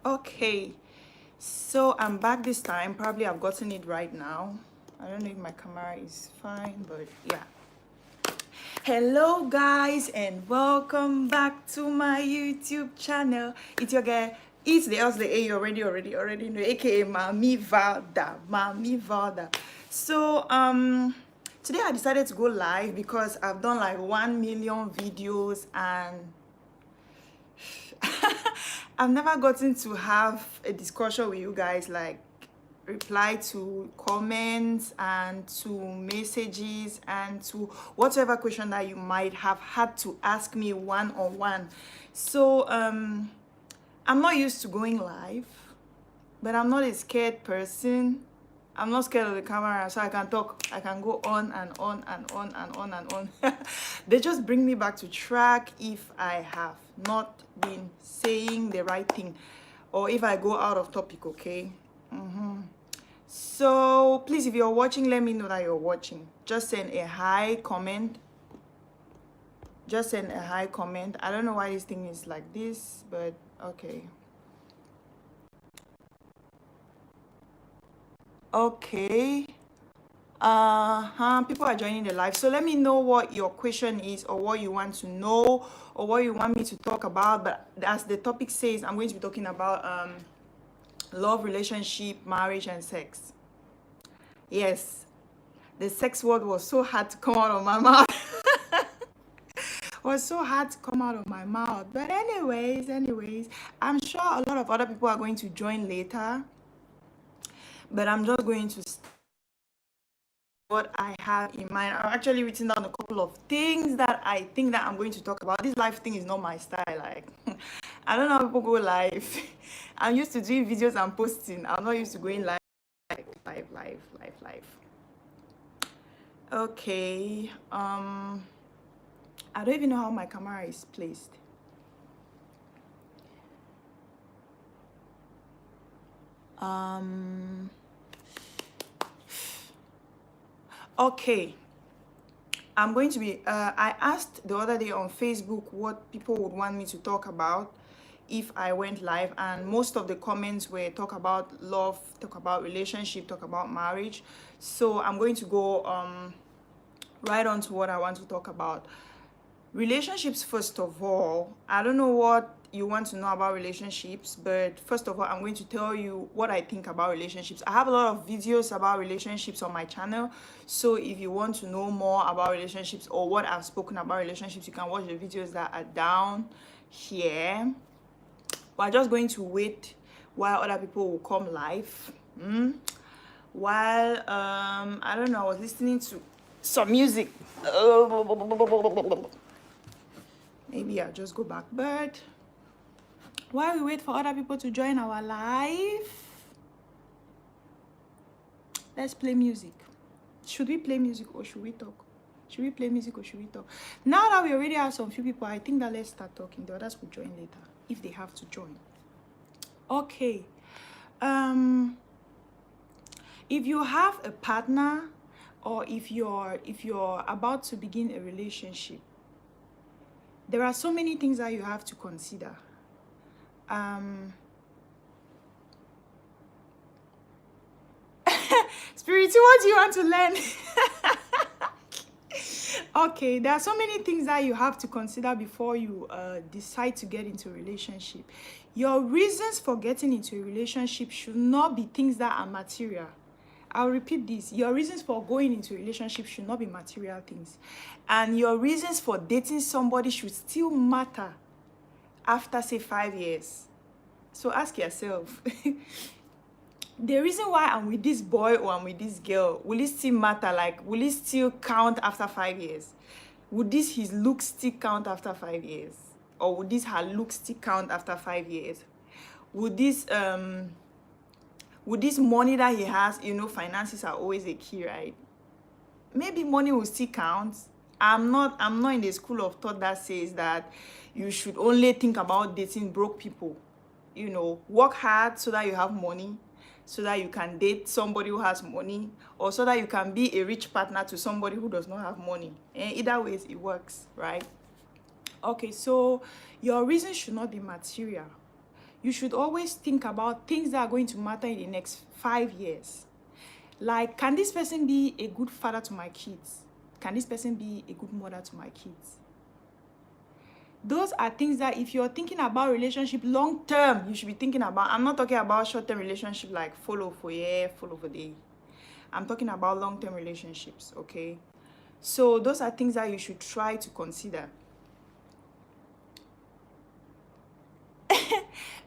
Okay, so I'm back this time. Probably I've gotten it right now. I don't know if my camera is fine, but yeah. Hello guys and welcome back to my YouTube channel. It's your girl, it's the else the A you already know, aka Mami Valda. Mami Valda. So today I decided to go live because I've done like 1 million videos and I've never gotten to have a discussion with you guys, like reply to comments and to messages and to whatever question that you might have had to ask me one-on-one. So I'm not used to going live, but I'm not a scared person. I'm not scared of the camera, so I can talk. I can go on and on and on and on and on. They just bring me back to track if I have not been saying the right thing or if I go out of topic, okay? So please, if you're watching, let me know that you're watching. Just send a hi comment. Just send a hi comment. I don't know why this thing is like this, but okay. Okay. People are joining the live, so let me know what your question is or what you want to know or what you want me to talk about. But as the topic says, I'm going to be talking about love, relationship, marriage, and sex. Yes, the sex word was so hard to come out of my mouth. Was so hard to come out of my mouth. But anyways, I'm sure a lot of other people are going to join later, but I'm just going to what I have in mind. I've actually written down a couple of things that I think that I'm going to talk about. This live thing is not my style. Like, I don't know how people go live. I'm used to doing videos and posting. I'm not used to going live. Okay. I don't even know how my camera is placed. Okay. I'm going to be, I asked the other day on Facebook what people would want me to talk about if I went live, and most of the comments were talk about love, talk about relationship, talk about marriage. So I'm going to go right on to what I want to talk about. Relationships, first of all. I don't know what you want to know about relationships, but first of all, I'm going to tell you what I think about relationships. I have a lot of videos about relationships on my channel, so if you want to know more about relationships or what I've spoken about relationships, you can watch the videos that are down here. We're just going to wait while other people will come live. While I don't know, I was listening to some music. Maybe I'll just go back. But while we wait for other people to join our live, let's play music. Should we play music or should we talk? Should we play music or should we talk? Now that we already have some few people, I think that let's start talking. The others will join later if they have to join. Okay. If you have a partner or if you're about to begin a relationship, there are so many things that you have to consider. Spirity, what do you want to learn? Okay, there are so many things that you have to consider before you decide to get into a relationship. Your reasons for getting into a relationship should not be things that are material. I'll repeat this. Your reasons for going into a relationship should not be material things. And your reasons for dating somebody should still matter after, say, 5 years. So ask yourself, the reason why I'm with this boy or I'm with this girl, will it still matter? Like, will it still count after 5 years? Would this his looks still count after 5 years? Or would this her looks still count after 5 years? Would this money that he has, finances are always a key, right? Maybe money will still count. I'm not in the school of thought that says that you should only think about dating broke people. Work hard so that you have money, so that you can date somebody who has money, or so that you can be a rich partner to somebody who does not have money. And either ways, it works, right? Okay, so your reason should not be material. you should always think about things that are going to matter in the next 5 years. Like, can this person be a good father to my kids? Can this person be a good mother to my kids? Those are things that if you're thinking about relationship long term, you should be thinking about. I'm not talking about short-term relationship like follow for year, follow for day. I'm talking about long-term relationships, okay? So those are things that you should try to consider.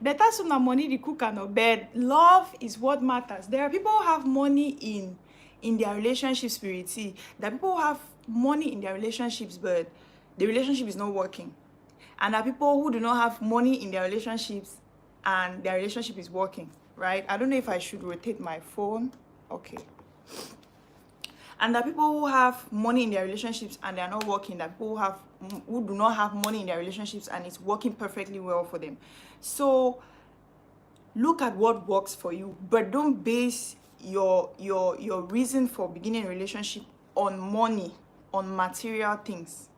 Better soon than money the cook and bed. Love is what matters. There are people who have money in their relationship spiritually. There are people who have money in their relationships, but the relationship is not working. And there are people who do not have money in their relationships and their relationship is working, right? I don't know if I should rotate my phone. Okay. And there are people who have money in their relationships and they are not working. There are people who do not have money in their relationships and it's working perfectly well for them. So look at what works for you, but don't base your reason for beginning a relationship on money, on material things.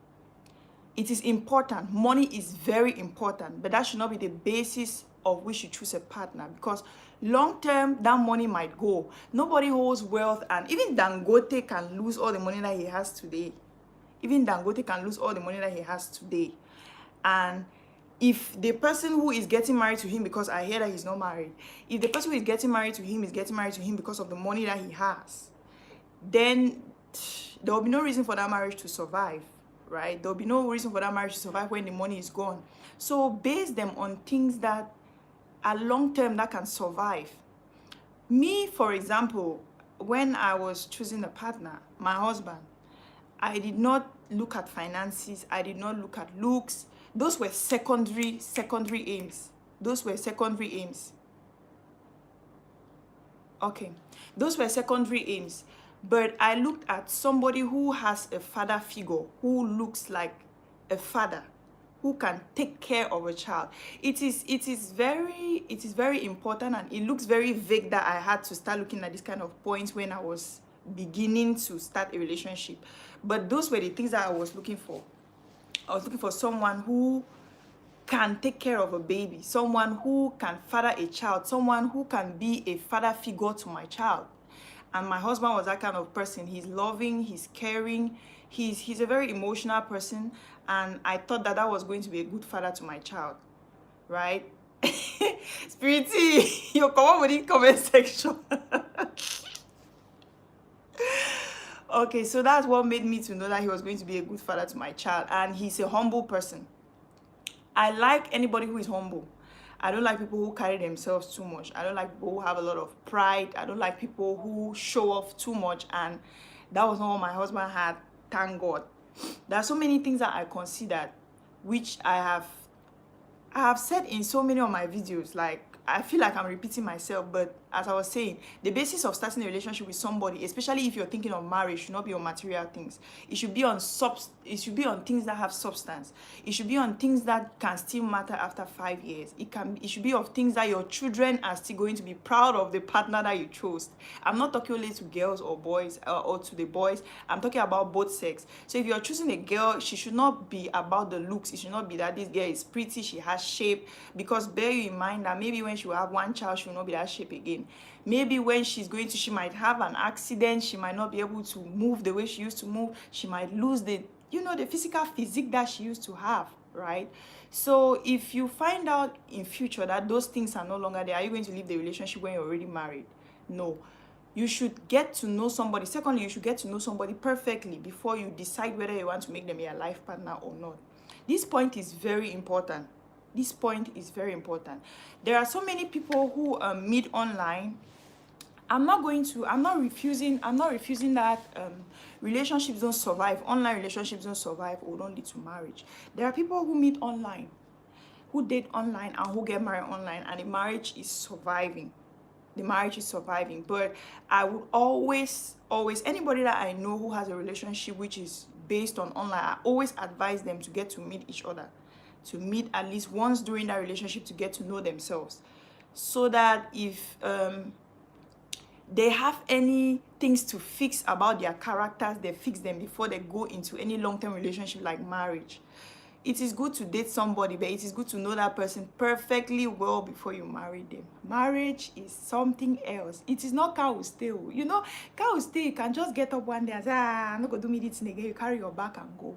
It is important. Money is very important, but that should not be the basis of which you choose a partner, because long term that money might go. Nobody holds wealth, and even Dangote can lose all the money that he has today. Even Dangote can lose all the money that he has today. And if the person who is getting married to him, because I hear that he's not married, if the person who is getting married to him is getting married to him because of the money that he has, then there will be no reason for that marriage to survive, right? There will be no reason for that marriage to survive when the money is gone. So base them on things that are long-term that can survive. Me, for example, when I was choosing a partner, my husband, I did not look at finances. I did not look at looks. Those were secondary aims. Those were secondary aims. Okay. Those were secondary aims. But I looked at somebody who has a father figure, who looks like a father, who can take care of a child. It is very important, and it looks very vague that I had to start looking at this kind of points when I was beginning to start a relationship. But those were the things that I was looking for. I was looking for someone who can take care of a baby, someone who can father a child, someone who can be a father figure to my child. And my husband was that kind of person. He's loving, he's caring, he's a very emotional person, and I thought that that was going to be a good father to my child, right? Spirity, you come on with the comment section. Okay, so that's what made me to know that he was going to be a good father to my child, and he's a humble person. I like anybody who is humble. I don't like people who carry themselves too much. I don't like people who have a lot of pride. I don't like people who show off too much, and that was not what my husband had, thank God. There are so many things that I considered, which I have said in so many of my videos. Like, I feel like I'm repeating myself, but as I was saying, the basis of starting a relationship with somebody, especially if you're thinking of marriage, should not be on material things. It should be on things that have substance. It should be on things that can still matter after 5 years. It should be of things that your children are still going to be proud of the partner that you chose. I'm not talking only to girls or boys or to the boys. I'm talking about both sex. So if you're choosing a girl, she should not be about the looks. It should not be that this girl is pretty, she has shape, because bear you in mind that maybe when she will have one child, she will not be that shape again. Maybe when she might have an accident, she might not be able to move the way she used to move. She might lose the physical physique that she used to have, right? So if you find out in future that those things are no longer there, are you going to leave the relationship when you're already married? No. You should get to know somebody. Secondly, you should get to know somebody perfectly before you decide whether you want to make them your life partner or not. This point is very important. This point is very important. There are so many people who meet online. I'm not refusing that relationships don't survive, online relationships don't survive or don't lead to marriage. There are people who meet online, who date online, and who get married online, and the marriage is surviving. But I would always, anybody that I know who has a relationship which is based on online, I always advise them to get to meet each other, to meet at least once during that relationship, to get to know themselves, so that if they have any things to fix about their characters, they fix them before they go into any long-term relationship like marriage. it is good to date somebody, but it is good to know that person perfectly well before you marry them. Marriage is something else. It is not cow stay. You know, cow stay, you can just get up one day and say, I'm not going to do me this thing again. You carry your back and go.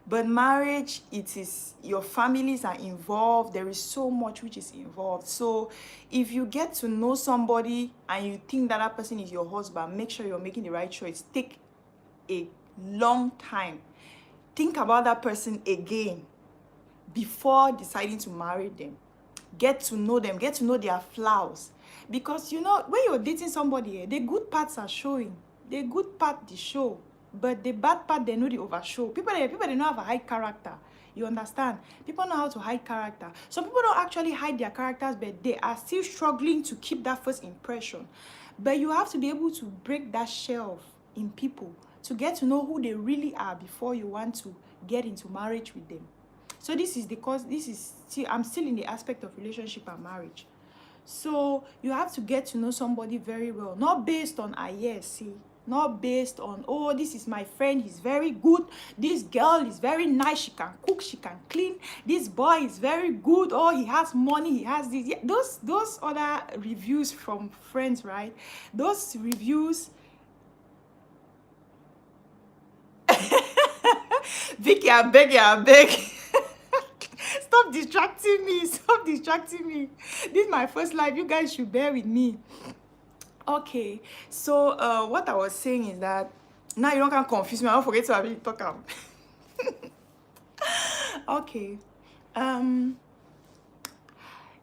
But marriage, it is, your families are involved. There is so much which is involved. So if you get to know somebody and you think that that person is your husband, make sure you're making the right choice. Take a long time. Think about that person again before deciding to marry them. Get to know them. Get to know their flaws. Because, you know, when you're dating somebody, the good parts are showing. The good part, they show. But the bad part, they know they overshow. People they don't have a high character. You understand? People know how to hide character. Some people don't actually hide their characters, but they are still struggling to keep that first impression. But you have to be able to break that shell in people to get to know who they really are before you want to get into marriage with them. So this is because this is still, I'm still in the aspect of relationship and marriage. So you have to get to know somebody very well, not based on not based on, oh, this is my friend, he's very good, this girl is very nice, she can cook, she can clean, this boy is very good, oh, he has money, he has this. Yeah, those other reviews from friends, right? Those reviews. Vicky, I beg. Stop distracting me. This is my first live. You guys should bear with me. Okay, so what I was saying is that now you don't can confuse me. I don't forget to have talk about. Okay,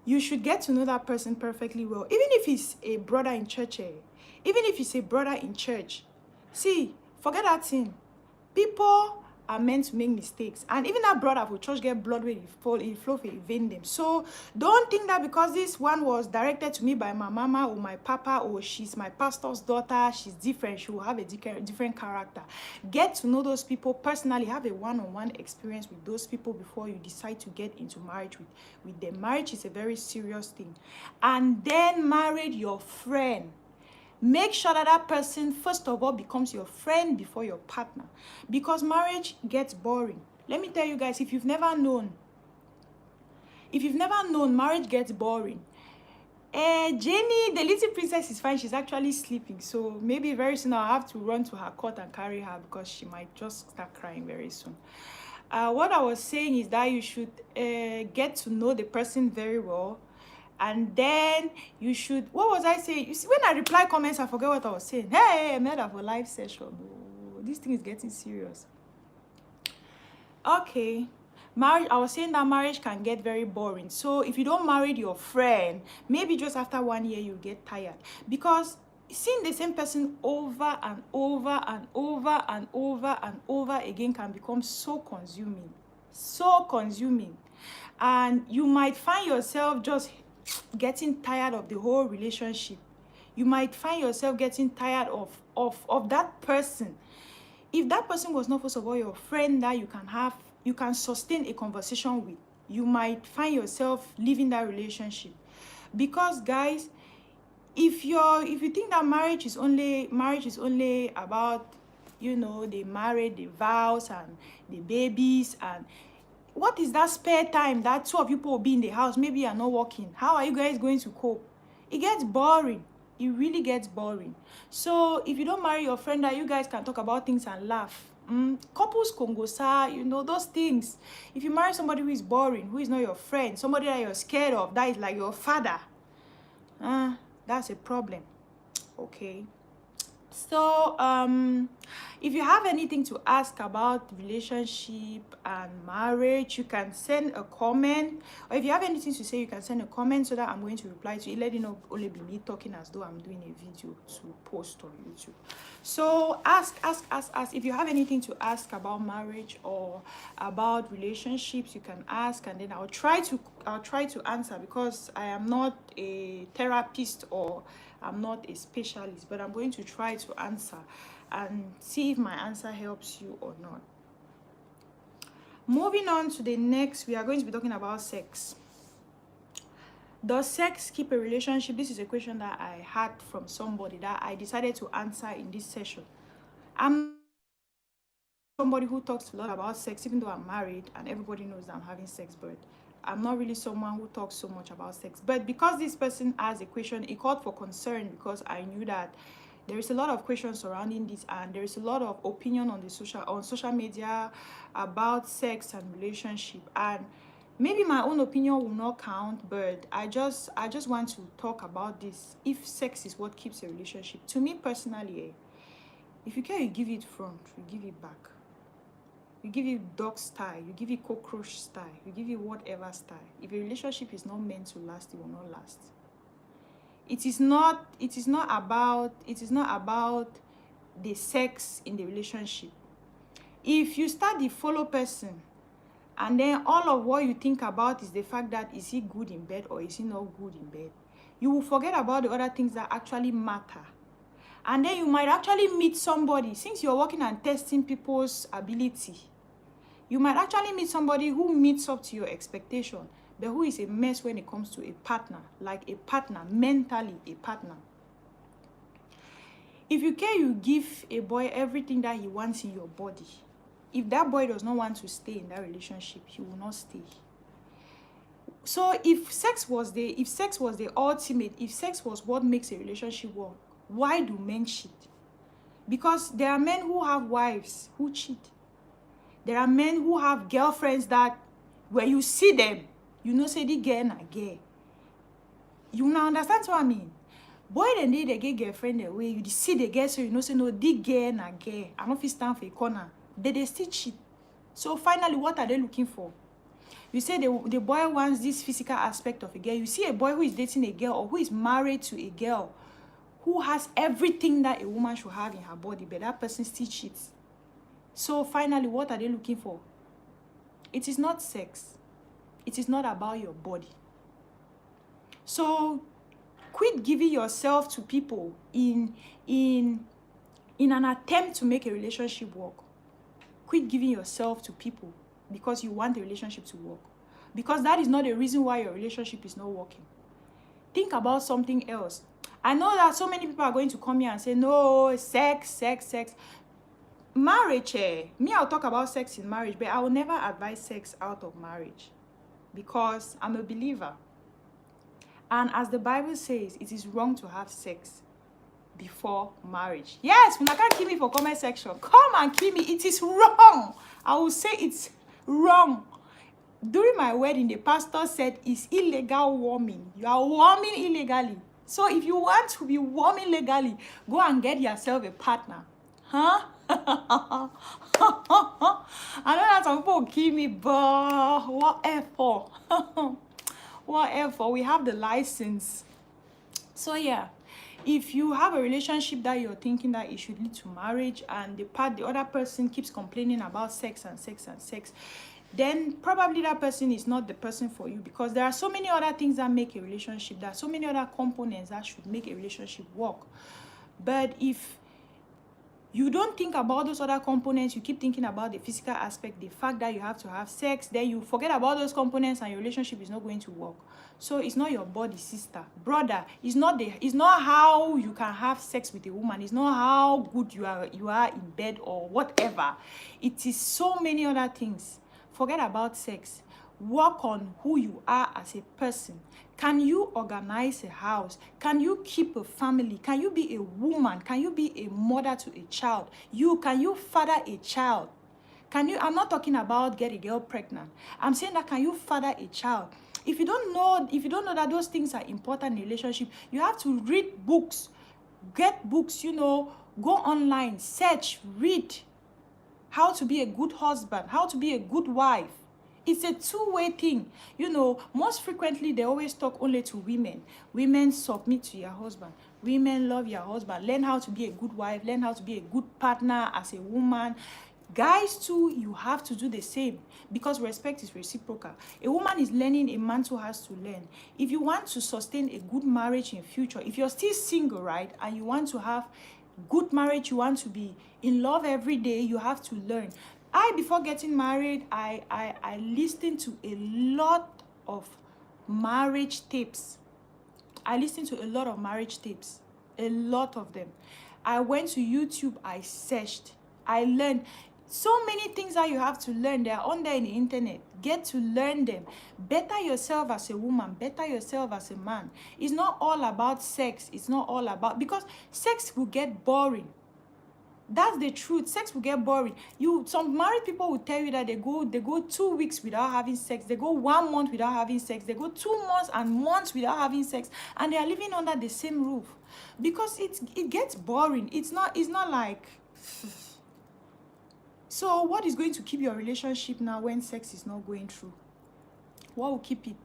you should get to know that person perfectly well, even if he's a brother in church. Even if he's a brother in church, see, forget that thing. People are meant to make mistakes, and even that brother for church get blood when he flow for vein them. So don't think that because this one was directed to me by my mama or my papa, or she's my pastor's daughter, she's different, she will have a different character. Get to know those people personally. Have a one-on-one experience with those people before you decide to get into marriage with them. Marriage is a very serious thing. And then marry your friend. Make sure that that person, first of all, becomes your friend before your partner. Because marriage gets boring. Let me tell you guys, if you've never known, marriage gets boring. Jenny, the little princess, is fine. She's actually sleeping. So maybe very soon I'll have to run to her cot and carry her because she might just start crying very soon. What I was saying is that you should get to know the person very well. And then you should, what was I saying? You see, when I reply comments, I forget what I was saying. Hey, I made up a live session. Oh, this thing is getting serious. Okay. Marriage, I was saying that marriage can get very boring. So if you don't marry your friend, maybe just after 1 year, you get tired. Because seeing the same person over and over and over and over and over again can become so consuming. So consuming. And you might find yourself just getting tired of the whole relationship. You might find yourself getting tired of that person. If that person was not, first of all, your friend that you can sustain a conversation with, you might find yourself leaving that relationship. Because guys, if you think that marriage is only about, you know, they married, the vows and the babies, and what is that spare time that two of you will be in the house? Maybe you're not working. How are you guys going to cope? It gets boring. It really gets boring. So if you don't marry your friend, that you guys can talk about things and laugh. Couples kongosa, you know, those things. If you marry somebody who is boring, who is not your friend, somebody that you're scared of, that is like your father, that's a problem. Okay. So if you have anything to ask about relationship and marriage, you can send a comment, or if you have anything to say, you can send a comment so that I'm going to reply to it. Let it not only be me talking as though I'm doing a video to post on YouTube. So ask. If you have anything to ask about marriage or about relationships, you can ask, and then I'll try to answer, because I am not a therapist or I'm not a specialist, but I'm going to try to answer and see if my answer helps you or not. Moving on to the next, we are going to be talking about sex. Does sex keep a relationship? This is a question that I had from somebody that I decided to answer in this session. I'm somebody who talks a lot about sex, even though I'm married and everybody knows that I'm having sex, but I'm not really someone who talks so much about sex. But because this person asked a question, it called for concern, because I knew that there is a lot of questions surrounding this, and there is a lot of opinion on social media about sex and relationship. And maybe my own opinion will not count, but I just want to talk about this. If sex is what keeps a relationship, to me personally, if you care, you give it front, you give it back. You give it dog style, you give it cockroach style, you give it whatever style. If a relationship is not meant to last, it will not last. It is not about the sex in the relationship. If you start the follow person, and then all of what you think about is the fact that is he good in bed or is he not good in bed, you will forget about the other things that actually matter. And then you might actually meet somebody, since you're working and testing people's ability, you might actually meet somebody who meets up to your expectation, but who is a mess when it comes to a partner, like a partner, mentally a partner. If you care, you give a boy everything that he wants in your body. If that boy does not want to stay in that relationship, he will not stay. So if sex was the ultimate, if sex was what makes a relationship work, why do men cheat? Because there are men who have wives who cheat. There are men who have girlfriends that when you see them, you know say the girl na girl. You now understand what I mean? Boy, then they get girlfriend the way you see the girl, so you know say no, the girl na girl. I don't feel stand for a corner. They still cheat. So finally, what are they looking for? You say the boy wants this physical aspect of a girl. You see a boy who is dating a girl or who is married to a girl who has everything that a woman should have in her body, but that person still cheats. So finally, what are they looking for? It is not sex. It is not about your body. So quit giving yourself to people in an attempt to make a relationship work. Quit giving yourself to people because you want the relationship to work. Because that is not the reason why your relationship is not working. Think about something else. I know that so many people are going to come here and say, no, sex. Marriage, me, I'll talk about sex in marriage, but I will never advise sex out of marriage because I'm a believer. And as the Bible says, it is wrong to have sex before marriage. Yes, you can't kill me for comment section. Come and kill me. It is wrong. I will say it's wrong. During my wedding, the pastor said it's illegal warming. You are warming illegally. So if you want to be warming legally, go and get yourself a partner. Huh? I know that some people will kill me, but whatever. Whatever. We have the license. So yeah, if you have a relationship that you're thinking that it should lead to marriage and the other person keeps complaining about sex, then probably that person is not the person for you, because there are so many other things that make a relationship. There are so many other components that should make a relationship work. But if you don't think about those other components, you keep thinking about the physical aspect, the fact that you have to have sex, then you forget about those components and your relationship is not going to work. So it's not your body, sister, brother. It's not how you can have sex with a woman. It's not how good you are in bed or whatever. It is so many other things. Forget about sex. Work on who you are as a person. Can you organize a house? Can you keep a family? Can you be a woman? Can you be a mother to a child? Can you father a child? I'm not talking about get a girl pregnant. I'm saying that can you father a child? If you don't know that those things are important in a relationship, you have to read books, get books, go online, search, read how to be a good husband, how to be a good wife. It's a two-way thing. Most frequently, they always talk only to women. Women submit to your husband. Women love your husband. Learn how to be a good wife. Learn how to be a good partner as a woman. Guys, too, you have to do the same because respect is reciprocal. A woman is learning, a man too has to learn. If you want to sustain a good marriage in future, if you're still single, right, and you want to have good marriage, you want to be in love every day, you have to learn. Before getting married, I listened to a lot of marriage tips. A lot of them. I went to YouTube, I searched, I learned. So many things that you have to learn, they are on there in the internet. Get to learn them. Better yourself as a woman, better yourself as a man. It's not all about sex. It's not all about, because sex will get boring. That's the truth. Sex will get boring. Some married people will tell you that they go 2 weeks without having sex. They go 1 month without having sex. They go 2 months and months without having sex, and they are living under the same roof, because it gets boring. It's not like. So what is going to keep your relationship now when sex is not going through? What will keep it?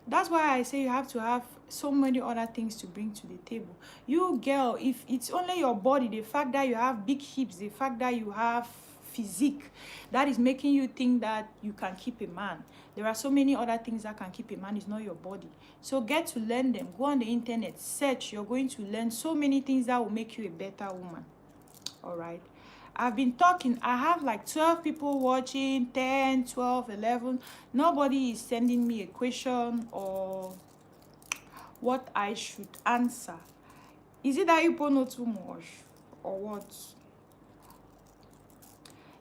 That's why I say you have to have so many other things to bring to the table. You girl, if it's only your body, the fact that you have big hips, the fact that you have physique, that is making you think that you can keep a man. There are so many other things that can keep a man. It's not your body. So get to learn them. Go on the internet, search. You're going to learn so many things that will make you a better woman. All right. I've been talking. I have like 12 people watching, 10, 12, 11. Nobody is sending me a question or what I should answer. Is it that you know too much or what?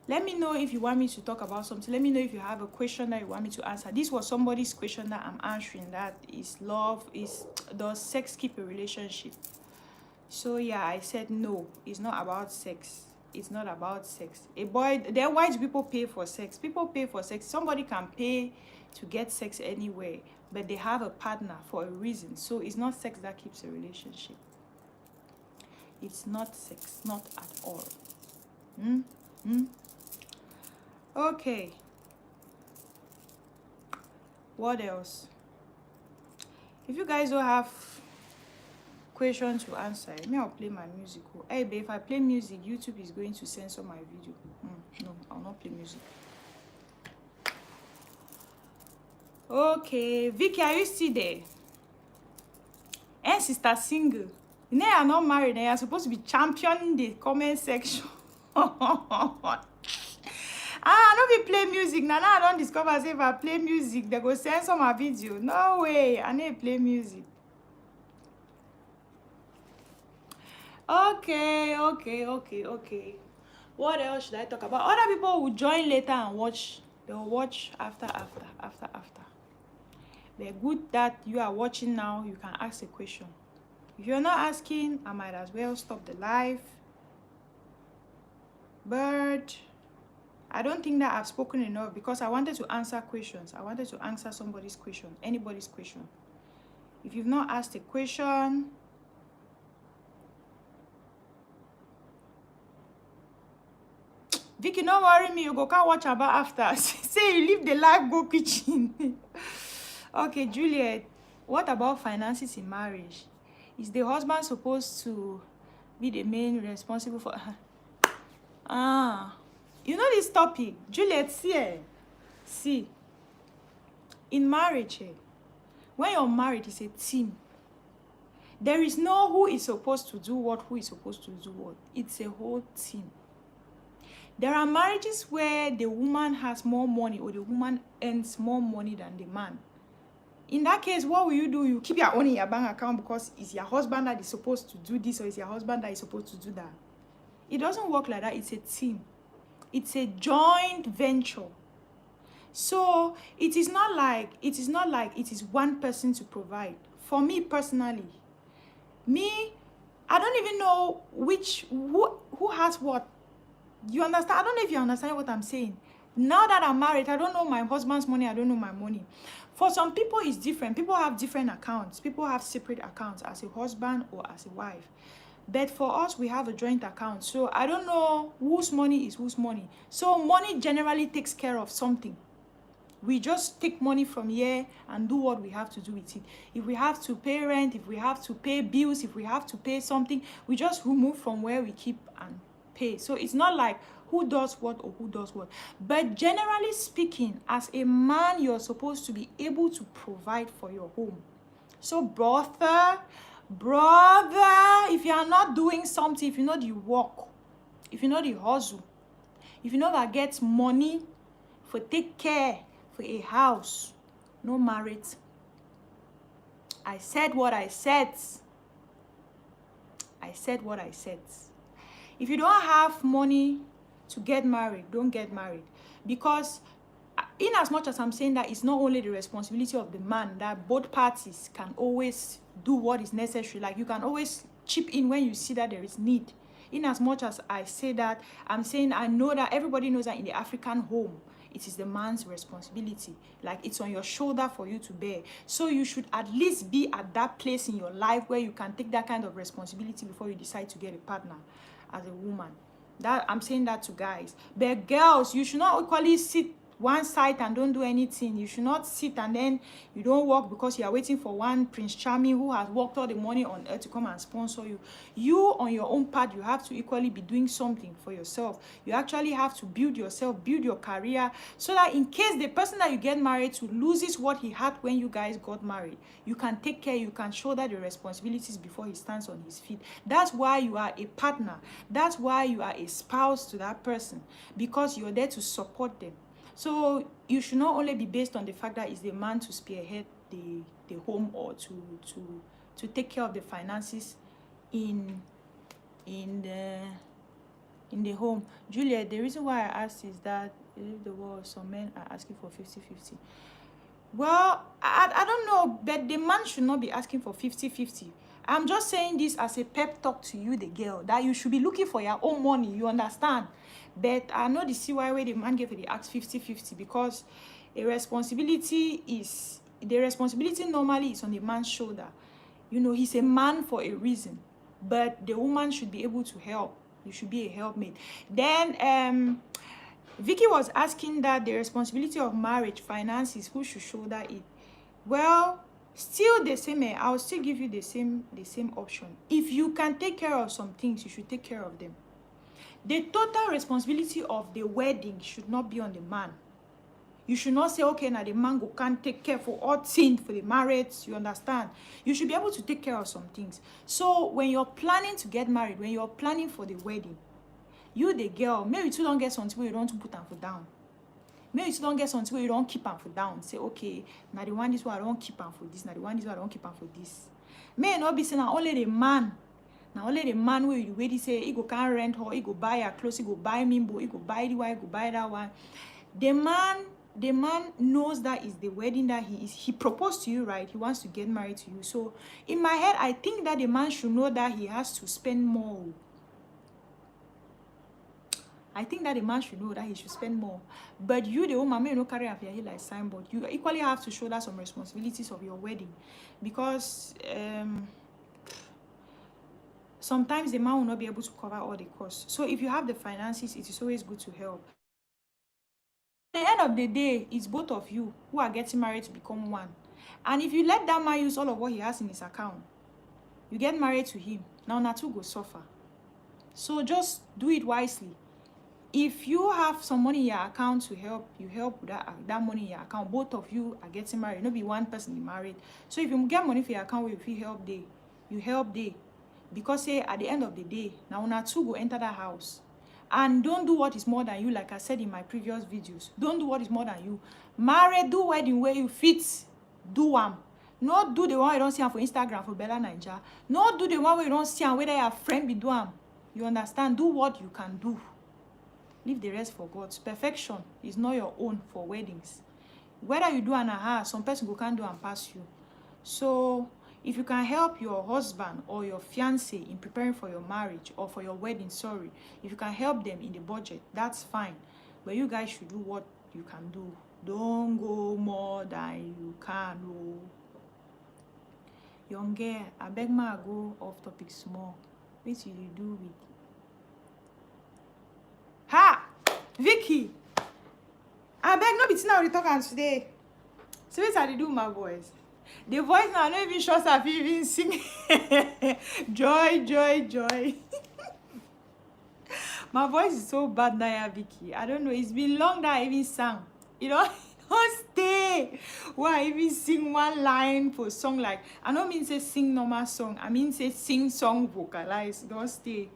Let me know if you want me to talk about something. Let me know if you have a question that you want me to answer. This was somebody's question that I'm answering. That is does sex keep a relationship? So yeah, I said no. It's not about sex. It's not about sex. Why do people pay for sex? People pay for sex. Somebody can pay to get sex anywhere, but they have a partner for a reason. So it's not sex that keeps a relationship. It's not sex, not at all. Okay. What else? If you guys don't have question to answer, I'll play my music. Hey babe, if I play music, YouTube is going to censor my video. No, I'll not play music. Okay, Vicky, are you still there? And sister single, you know you're not married and you're supposed to be championing the comment section. I don't be play music now. I don't discover say if I play music they go censor my video. No way, I need to play music. Okay. What else should I talk about? Other people will join later and watch. They'll watch after. But good that you are watching now. You can ask a question. If you're not asking, I might as well stop the live. But I don't think that I've spoken enough because I wanted to answer questions. I wanted to answer somebody's question, anybody's question. If you've not asked a question, Vicky, don't worry me, you go can't watch about after. Say you leave the live, go kitchen. Okay, Juliet, what about finances in marriage? Is the husband supposed to be the main responsible for? You know this topic, Juliet. See, in marriage, when you're married, it's a team. There is no who is supposed to do what, who is supposed to do what. It's a whole team. There are marriages where the woman has more money or the woman earns more money than the man. In that case, what will you do? You keep your own in your bank account because it's your husband that is supposed to do this or it's your husband that is supposed to do that. It doesn't work like that. It's a team. It's a joint venture. So it is not like it is one person to provide. For me personally, I don't even know who has what. You understand? I don't know if you understand what I'm saying. Now that I'm married, I don't know my husband's money. I don't know my money. For some people, it's different. People have different accounts. People have separate accounts as a husband or as a wife. But for us, we have a joint account. So I don't know whose money is whose money. So money generally takes care of something. We just take money from here and do what we have to do with it. If we have to pay rent, if we have to pay bills, if we have to pay something, we just remove from where we keep and pay. So it's not like who does what or who does what. But generally speaking, as a man, you're supposed to be able to provide for your home. So brother, if you are not doing something, if you know the work, if you know the hustle, if you know that gets money for take care for a house, no married. I said what I said. I said what I said. If you don't have money to get married, don't get married. Because in as much as I'm saying that it's not only the responsibility of the man, that both parties can always do what is necessary. Like you can always chip in when you see that there is need. In as much as I say that, I'm saying I know that everybody knows that in the African home, it is the man's responsibility. Like it's on your shoulder for you to bear. So you should at least be at that place in your life where you can take that kind of responsibility before you decide to get a partner as a woman. That I'm saying that to guys. But girls, you should not equally sit one side and don't do anything. You should not sit and then you don't work because you are waiting for one Prince Charming who has worked all the money on earth to come and sponsor you. You, on your own part, you have to equally be doing something for yourself. You actually have to build yourself, build your career, so that in case the person that you get married to loses what he had when you guys got married, you can take care, you can shoulder the responsibilities before he stands on his feet. That's why you are a partner. That's why you are a spouse to that person, because you're there to support them. So you should not only be based on the fact that it's the man to spearhead the home or to take care of the finances in the home. Juliet, the reason why I asked is that if the world, some men are asking for 50-50. Well, I don't know, but the man should not be asking for 50-50. I'm just saying this as a pep talk to you, the girl, that you should be looking for your own money, you understand? But I know the CY way the man gave the ask 50-50 because the responsibility normally is on the man's shoulder. You know, he's a man for a reason, but the woman should be able to help. You should be a helpmate. Then Vicky was asking that the responsibility of marriage, finances, who should shoulder it? Well, still the same. I'll still give you the same option. If you can take care of some things, you should take care of them. The total responsibility of the wedding should not be on the man. You should not say, okay, now the man can't take care for all things for the marriage. You understand? You should be able to take care of some things. So when you're planning to get married, when you're planning for the wedding, you, the girl, maybe you don't get something where you don't put them for down. Maybe you don't get something where you don't keep them for down. Say, okay, now the one this one I don't keep them for this. Now the one this one I don't keep them for this. May not be saying only the man. Now only the man where you wait, he say he go can rent her, he go buy her clothes, he go buy mimbo, he go buy the one, he go buy that one. The man knows that is the wedding that he proposed to you, right? He wants to get married to you. So in my head, I think that the man should know that he has to spend more. I think that the man should know that he should spend more. But you, the woman, may not carry up your head like signboard. You equally have to shoulder some responsibilities of your wedding. Because sometimes the man will not be able to cover all the costs. So if you have the finances, it is always good to help. At the end of the day, it's both of you who are getting married to become one. And if you let that man use all of what he has in his account, you get married to him. Now Natu go suffer. So just do it wisely. If you have some money in your account to help, you help with that money in your account. Both of you are getting married. Not be one person is married. So if you get money for your account, if you help day, you help day. Because say at the end of the day, now Natu go enter that house. And don't do what is more than you, like I said in my previous videos. Don't do what is more than you. Marry, do wedding where you fit, do one. Not do the one you don't see for Instagram for Bella Ninja. Not do the one where you don't see whether your friend be do am. You understand? Do what you can do. Leave the rest for God. Perfection is not your own for weddings. Whether you do an some person who can't do and pass you. So if you can help your husband or your fiancé in preparing for your marriage or for your wedding, if you can help them in the budget, that's fine. But you guys should do what you can do. Don't go more than you can. Oh. Young girl, I beg ma go off topic small. What will you do with? Ha! Vicky! I beg no be now we talk today. So what I do my voice? The voice now not even sure if you even sing. Joy, joy, joy. My voice is so bad now, Vicky. I don't know. It's been long that I even sang. You know, don't stay. Why I even sing one line for song like I don't mean say sing normal song. I mean say sing song vocalize. Don't stay.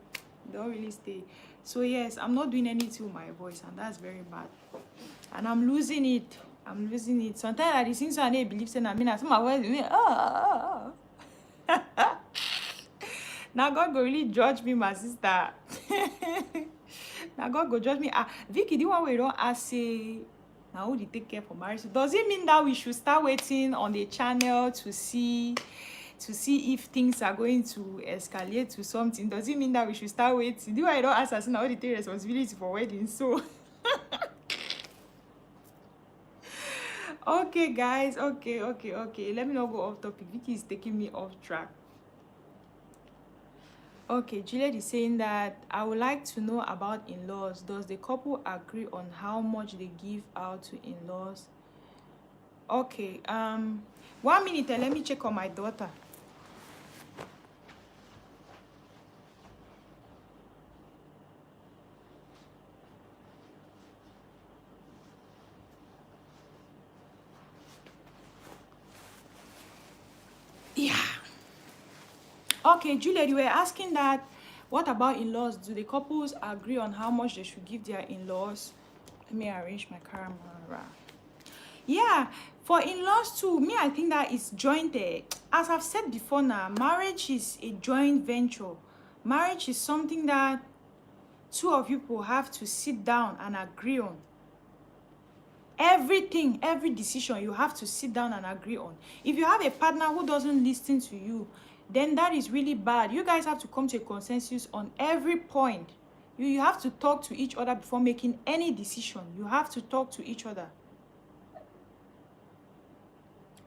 Don't really stay. So yes, I'm not doing anything with my voice, and that's very bad. And I'm losing it. I'm losing it. Sometimes I sing so I don't believe saying I mean I say my voice. Now God go really judge me, my sister. Now God go judge me. Ah, Vicky, the one we don't ask say now who dey take care for marriage. Does it mean that we should start waiting on the channel to see if things are going to escalate to something? Does it mean that we should start waiting? The one I don't ask as now who dey take responsibility for wedding. So okay, guys. Okay. Let me not go off topic. Vicky is taking me off track. Okay, Juliet is saying that I would like to know about in-laws. Does the couple agree on how much they give out to in-laws? Okay, 1 minute, let me check on my daughter. Yeah. Okay, Juliet, you were asking that what about in-laws? Do the couples agree on how much they should give their in-laws? Let me arrange my camera. Yeah, for in-laws too, me, I think that it's joint. As I've said before now, marriage is a joint venture. Marriage is something that two of you will have to sit down and agree on. Everything, every decision you have to sit down and agree on. If you have a partner who doesn't listen to you, then that is really bad. You guys have to come to a consensus on every point. You have to talk to each other before making any decision. You have to talk to each other.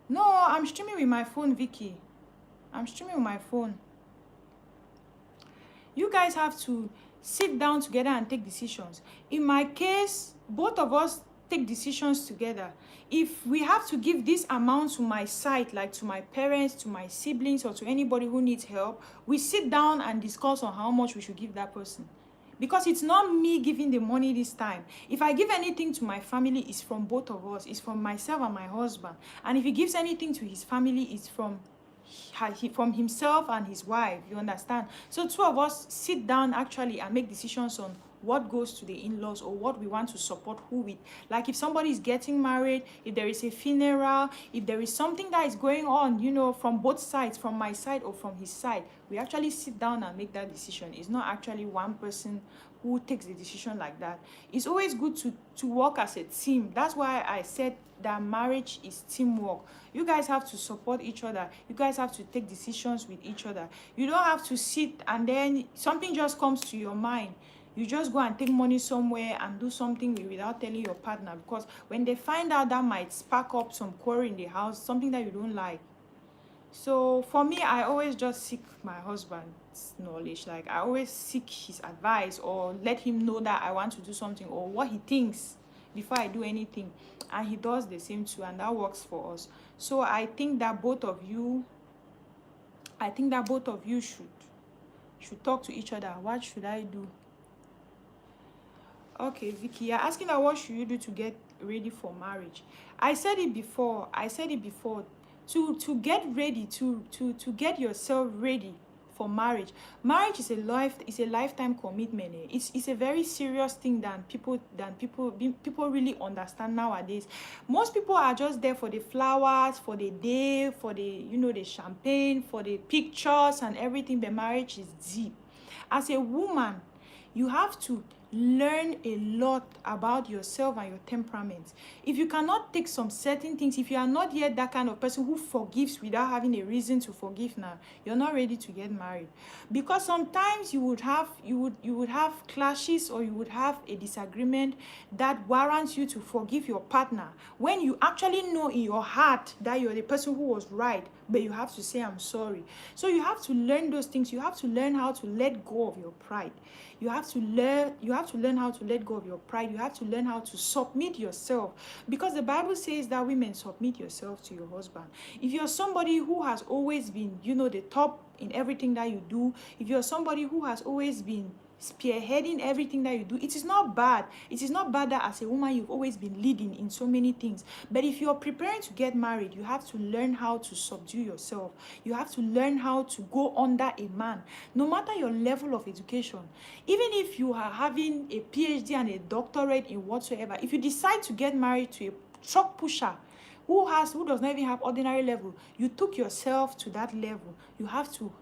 No, I'm streaming with my phone, Vicky. I'm streaming with my phone. You guys have to sit down together and take decisions. In my case, both of us take decisions together. If we have to give this amount to my side, like to my parents, to my siblings, or to anybody who needs help, we sit down and discuss on how much we should give that person. Because it's not me giving the money this time. If I give anything to my family, it's from both of us. It's from myself and my husband. And if he gives anything to his family, it's from himself and his wife. You understand? So two of us sit down actually and make decisions on what goes to the in-laws or what we want to support who with. Like if somebody is getting married, if there is a funeral, if there is something that is going on, you know, from both sides, from my side or from his side, we actually sit down and make that decision. It's not actually one person who takes the decision like that. It's always good to work as a team. That's why I said that marriage is teamwork. You guys have to support each other. You guys have to take decisions with each other. You don't have to sit and then something just comes to your mind. You just go and take money somewhere and do something without telling your partner, because when they find out, that might spark up some quarrel in the house, something that you don't like. So for me, I always just seek my husband's knowledge. Like I always seek his advice or let him know that I want to do something or what he thinks before I do anything. And he does the same too, and that works for us. So I think that both of you should talk to each other. What should I do? Okay, Vicky, you're asking that what should you do to get ready for marriage? I said it before. To get ready, to get yourself ready for marriage. Marriage is a lifetime commitment. It's a very serious thing than people really understand nowadays. Most people are just there for the flowers, for the day, for the the champagne, for the pictures and everything. But marriage is deep. As a woman, you have to learn a lot about yourself and your temperament. If you cannot take some certain things, if you are not yet that kind of person who forgives without having a reason to forgive now, you're not ready to get married. Because sometimes you would have clashes, or you would have a disagreement that warrants you to forgive your partner when you actually know in your heart that you're the person who was right, but you have to say I'm sorry. So you have to learn those things. You have to learn how to let go of your pride. You have to learn how to let go of your pride. You have to learn how to submit yourself, because the Bible says that women, submit yourself to your husband. If you're somebody who has always been, the top in everything that you do, if you're somebody who has always been spearheading everything that you do, it is not bad. It is not bad that as a woman you've always been leading in so many things. But if you're preparing to get married, you have to learn how to subdue yourself. You have to learn how to go under a man, no matter your level of education. Even if you are having a PhD and a doctorate in whatsoever, if you decide to get married to a truck pusher who does not even have ordinary level, you took yourself to that level. You have to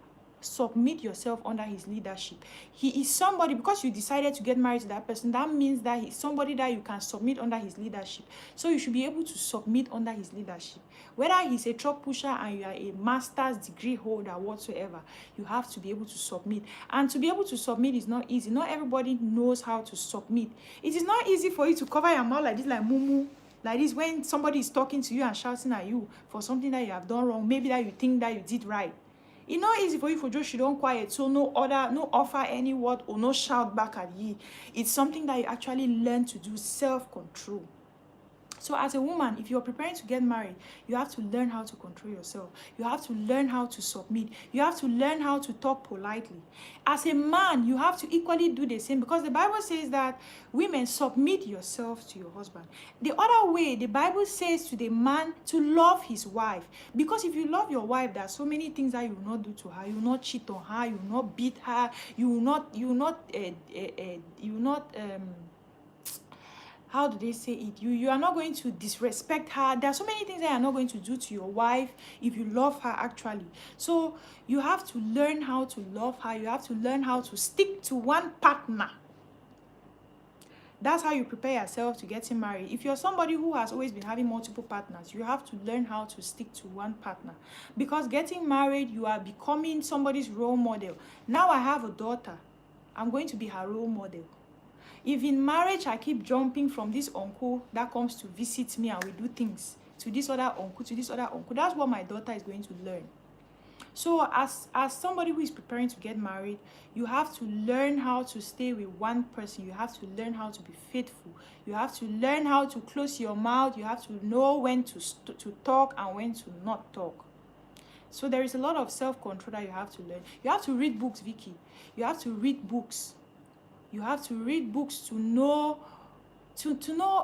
submit yourself under his leadership. He is somebody, because you decided to get married to that person, that means that he's somebody that you can submit under his leadership. So you should be able to submit under his leadership. Whether he's a truck pusher and you are a master's degree holder whatsoever, you have to be able to submit. And to be able to submit is not easy. Not everybody knows how to submit. It is not easy for you to cover your mouth like this, like mumu, like this, when somebody is talking to you and shouting at you for something that you have done wrong, maybe that you think that you did right. It's not easy for you for just you don't quiet, so no offer any word or no shout back at ye. It's something that you actually learn to do, self-control. So as a woman, if you're preparing to get married, you have to learn how to control yourself. You have to learn how to submit. You have to learn how to talk politely. As a man, you have to equally do the same, because the Bible says that women, submit yourself to your husband. The other way, the Bible says to the man to love his wife. Because if you love your wife, there are so many things that you will not do to her. You will not cheat on her. You will not beat her. You will not how do they say it? You are not going to disrespect her. There are so many things that you are not going to do to your wife if you love her actually. So you have to learn how to love her. You have to learn how to stick to one partner. That's how you prepare yourself to getting married. If you're somebody who has always been having multiple partners, you have to learn how to stick to one partner. Because getting married, you are becoming somebody's role model. Now I have a daughter. I'm going to be her role model. If in marriage I keep jumping from this uncle that comes to visit me and we do things to this other uncle, that's what my daughter is going to learn. So as somebody who is preparing to get married, you have to learn how to stay with one person. You have to learn how to be faithful. You have to learn how to close your mouth. You have to know when to talk and when to not talk. So there is a lot of self-control that you have to learn. You have to read books, Vicky. You have to read books. You have to read books to know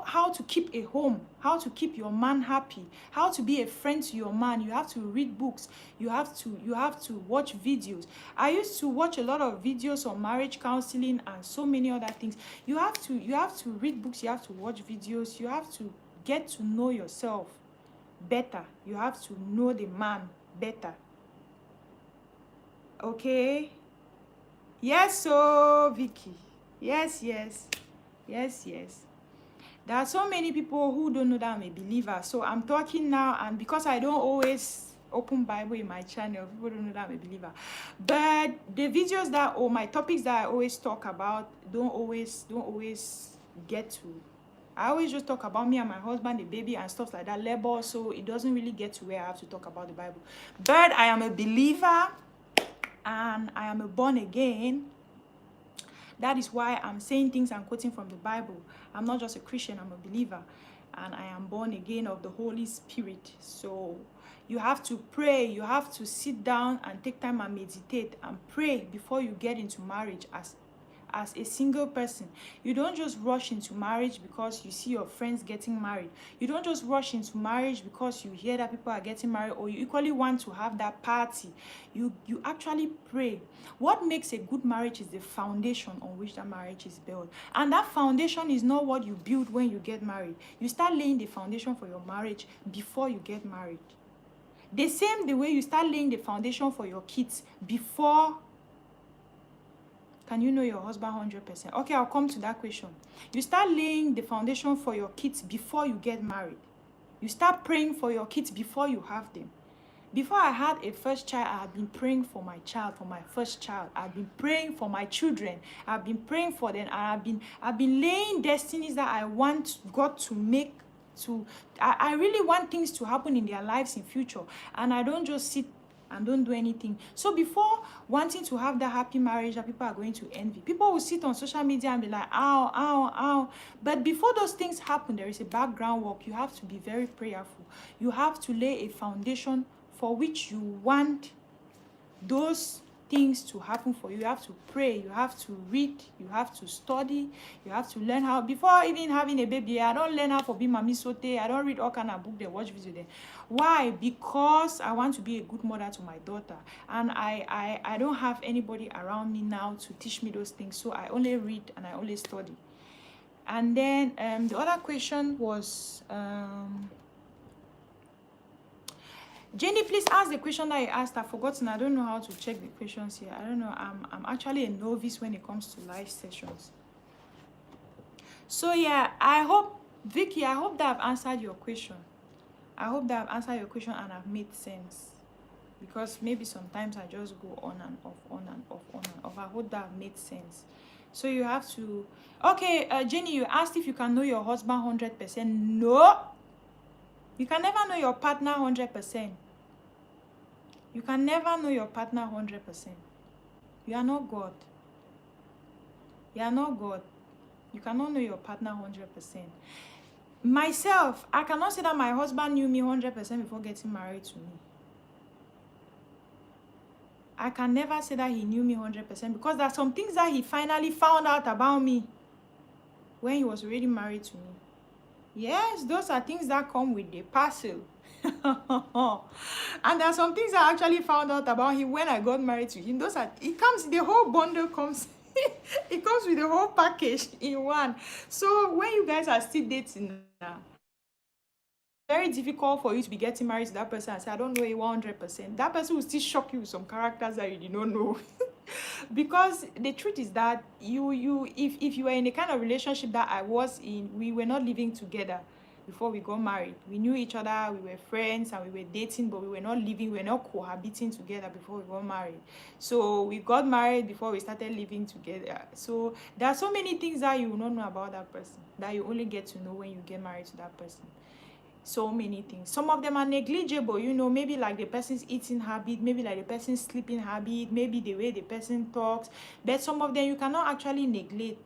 how to keep a home, how to keep your man happy, how to be a friend to your man. You have to read books. You have to watch videos. I used to watch a lot of videos on marriage counseling and so many other things. You have to read books. You have to watch videos. You have to get to know yourself better. You have to know the man better. Okay? Yes, so Vicky. Yes. There are so many people who don't know that I'm a believer. So I'm talking now, and because I don't always open Bible in my channel, people don't know that I'm a believer. But the videos that, or my topics that I always talk about don't always get to. I always just talk about me and my husband, the baby, and stuff like that, labor, so it doesn't really get to where I have to talk about the Bible. But I am a believer, and I am a born again. That is why I'm saying things and quoting from the Bible. I'm not just a Christian, I'm a believer. And I am born again of the Holy Spirit. So you have to pray. You have to sit down and take time and meditate and pray before you get into marriage as a single person. You don't just rush into marriage because you see your friends getting married. You don't just rush into marriage because you hear that people are getting married, or you equally want to have that party. You actually pray. What makes a good marriage is the foundation on which that marriage is built. And that foundation is not what you build when you get married. You start laying the foundation for your marriage before you get married. The way you start laying the foundation for your kids before. Can you know your husband 100%? Okay, I'll come to that question. You start laying the foundation for your kids before you get married. You start praying for your kids before you have them. Before I had a first child, I had been praying for my child, for my first child. I've been praying for my children. I've been praying for them. And I've been laying destinies that I want God to make. I really want things to happen in their lives in future. And I don't just sit and don't do anything. So before wanting to have that happy marriage that people are going to envy, people will sit on social media and be like, ow. But before those things happen, there is a background work. You have to be very prayerful. You have to lay a foundation for which you want those things to happen for you. You have to pray, you have to read, you have to study, you have to learn how. Before even having a baby, I don't learn how to be Mami Sote. I don't read all kind of book, they watch video there. Why? Because I want to be a good mother to my daughter, and I don't have anybody around me now to teach me those things. So I only read and I only study. And then the other question was Jenny, please ask the question that you asked. I've forgotten. I don't know how to check the questions here. I don't know. I'm actually a novice when it comes to live sessions. So yeah, I hope, Vicky, I hope that I've answered your question. I hope that I've answered your question and I've made sense. Because maybe sometimes I just go on and off, on and off, on and off. I hope that I've made sense. So you have to... Okay, Jenny, you asked if you can know your husband 100%. No! You can never know your partner 100%. You can never know your partner 100%. You are not God. You are not God. You cannot know your partner 100%. Myself, I cannot say that my husband knew me 100% before getting married to me. I can never say that he knew me 100% because there are some things that he finally found out about me when he was already married to me. Yes, those are things that come with the parcel. And there are some things I actually found out about him when I got married to him. Those are, it comes, the whole bundle comes, it comes with the whole package in one. So when you guys are still dating now, very difficult for you to be getting married to that person and say, I don't know you 100%. That person will still shock you with some characters that you did not know. Because the truth is that if you were in the kind of relationship that I was in, we were not living together before we got married. We knew each other, we were friends, and we were dating, but we were not living, we were not cohabiting together before we got married. So we got married before we started living together. So there are so many things that you will not know about that person that you only get to know when you get married to that person. So many things. Some of them are negligible, you know, maybe like the person's eating habit, maybe like the person's sleeping habit, maybe the way the person talks. But some of them you cannot actually neglect.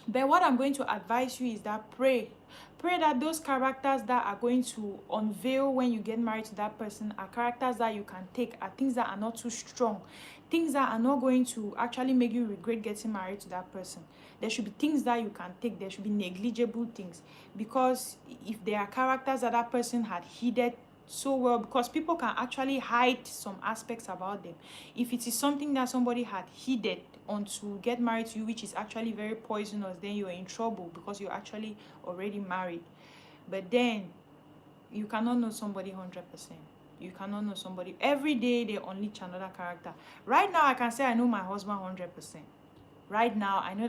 But what I'm going to advise you is that pray that those characters that are going to unveil when you get married to that person are characters that you can take, are things that are not too strong, things that are not going to actually make you regret getting married to that person. There should be things that you can take. There should be negligible things, because if there are characters that that person had hidden so well, because people can actually hide some aspects about them. If it is something that somebody had hidden on to get married to you, which is actually very poisonous, then you're in trouble because you're actually already married. But then you cannot know somebody 100%. You cannot know somebody. Every day they unleash another character. Right now I can say I know my husband 100%. Right now, I know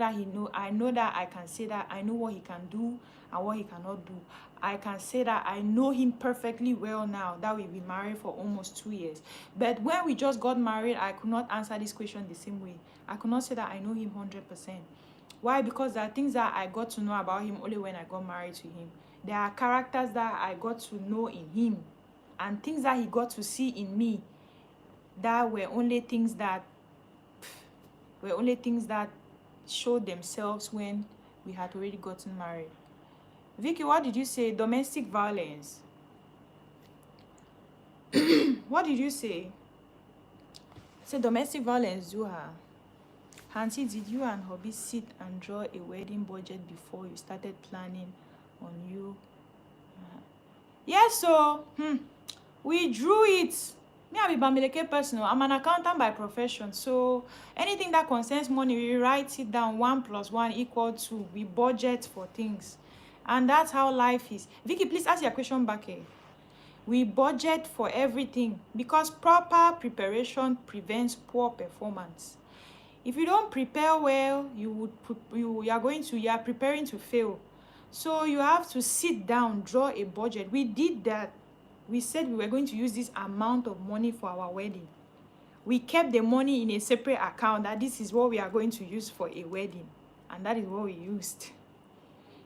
that I can say that I know what he can do and what he cannot do. I can say that I know him perfectly well now that we've been married for almost 2 years. But when we just got married, I could not answer this question the same way. I could not say that I know him 100%. Why? Because there are things that I got to know about him only when I got married to him. There are characters that I got to know in him and things that he got to see in me that were only things that showed themselves when we had already gotten married. Vicky, what did you say? Domestic violence. What did you say? Say domestic violence, Zuha. Hansi, did you and hubby sit and draw a wedding budget before you started planning on you? Yes, so we drew it. Me, I'm a Bamileke person. I'm an accountant by profession. So anything that concerns money, we write it down. 1 + 1 = 2. We budget for things. And that's how life is. Vicky, please ask your question back here. We budget for everything because proper preparation prevents poor performance. If you don't prepare well, you are preparing to fail. So you have to sit down, draw a budget. We did that. We said we were going to use this amount of money for our wedding. We kept the money in a separate account that this is what we are going to use for a wedding. And that is what we used.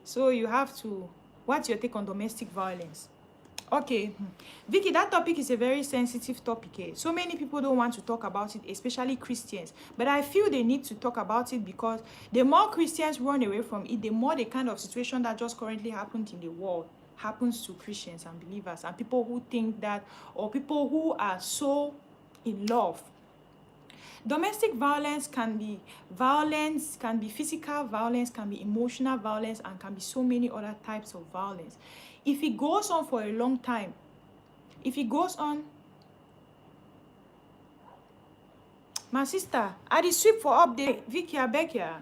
So you have to, what's your take on domestic violence? Okay, Vicky, that topic is a very sensitive topic. So many people don't want to talk about it, especially Christians. But I feel they need to talk about it because the more Christians run away from it, the more the kind of situation that just currently happened in the world happens to Christians and believers and people who think that, or people who are so in love. Domestic violence can be physical violence, can be emotional violence, and can be so many other types of violence. If it goes on for a long time, my sister, I did sweep for update. Vicky, I beg ya.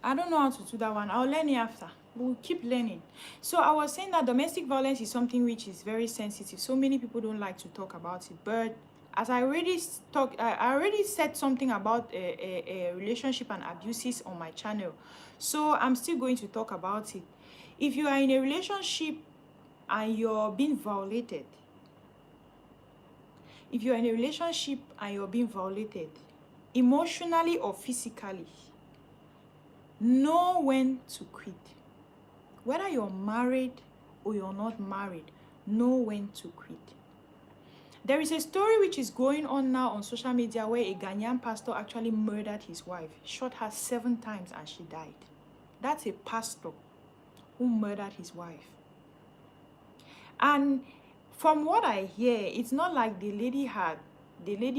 I don't know how to do that one. I'll learn it after. we'll keep learning. So I was saying that domestic violence is something which is very sensitive. So many people don't like to talk about it. But as I already said something about a relationship and abuses on my channel. So I'm still going to talk about it. If you are in a relationship and you're being violated, if you're in a relationship and you're being violated, emotionally or physically, know when to quit. Whether you're married or you're not married, know when to quit. There is a story which is going on now on social media where a Ghanaian pastor actually murdered his wife, shot her 7 times and she died. That's a pastor who murdered his wife. And from what I hear, it's not like the lady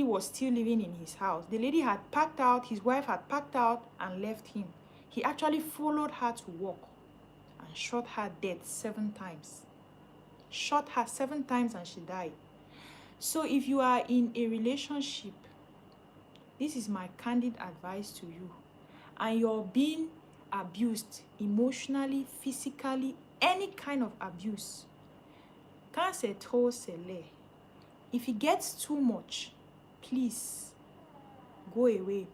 was still living in his house. The lady had packed out, his wife had packed out and left him. He actually followed her to work and shot her dead 7 times. Shot her 7 times and she died. So if you are in a relationship, this is my candid advice to you, and you're being abused emotionally, physically, any kind of abuse, if it gets too much, please go away.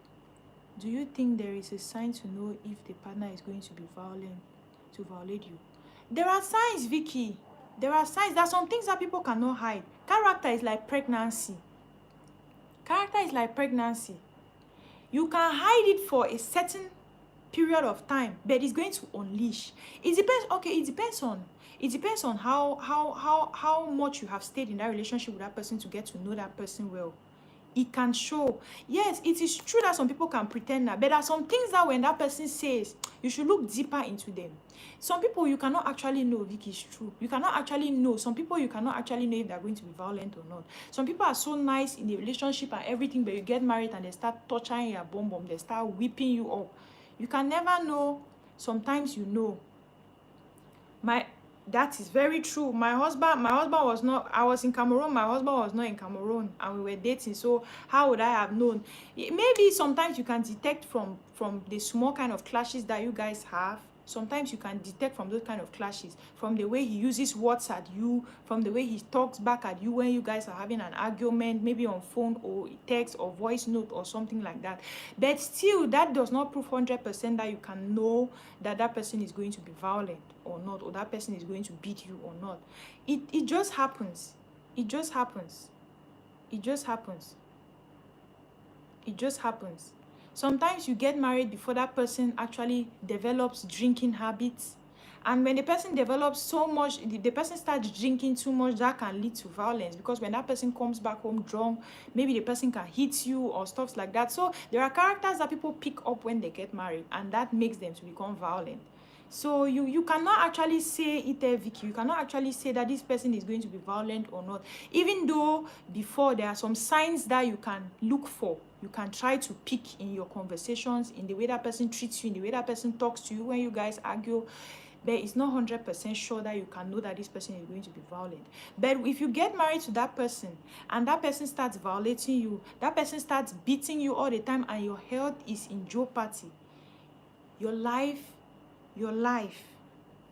Do you think there is a sign to know if the partner is going to be violent, to violate you? There are signs, Vicky. There are signs. There are some things that people cannot hide. Character is like pregnancy. Character is like pregnancy. You can hide it for a certain period of time, but it's going to unleash. It depends. Okay, it depends on how much you have stayed in that relationship with that person to get to know that person well. It can show. Yes, it is true that some people can pretend that, but there are some things that when that person says, you should look deeper into them. Some people you cannot actually know, Vicky, is true. You cannot actually know. Some people you cannot actually know if they're going to be violent or not. Some people are so nice in the relationship and everything, but you get married and they start torturing your bum. They start whipping you up. You can never know. Sometimes you know. That is very true. My husband was not, I was in Cameroon, my husband was not in Cameroon, and we were dating. So how would I have known? Maybe sometimes you can detect from the small kind of clashes that you guys have. Sometimes you can detect from those kind of clashes, from the way he uses words at you, from the way he talks back at you when you guys are having an argument, maybe on phone or text or voice note or something like that. But still, that does not prove 100% that you can know that that person is going to be violent or not, or that person is going to beat you or not. It just happens. It just happens. It just happens. It just happens. Sometimes you get married before that person actually develops drinking habits. And when the person develops so much, the person starts drinking too much, that can lead to violence. Because when that person comes back home drunk, maybe the person can hit you or stuff like that. So there are characters that people pick up when they get married, and that makes them to become violent. So you cannot actually say it, Vicky. You cannot actually say that this person is going to be violent or not. Even though before there are some signs that you can look for. You can try to pick in your conversations, in the way that person treats you, in the way that person talks to you when you guys argue. But it's not 100% sure that you can know that this person is going to be violent. But if you get married to that person and that person starts violating you, that person starts beating you all the time, and your health is in jeopardy, your life,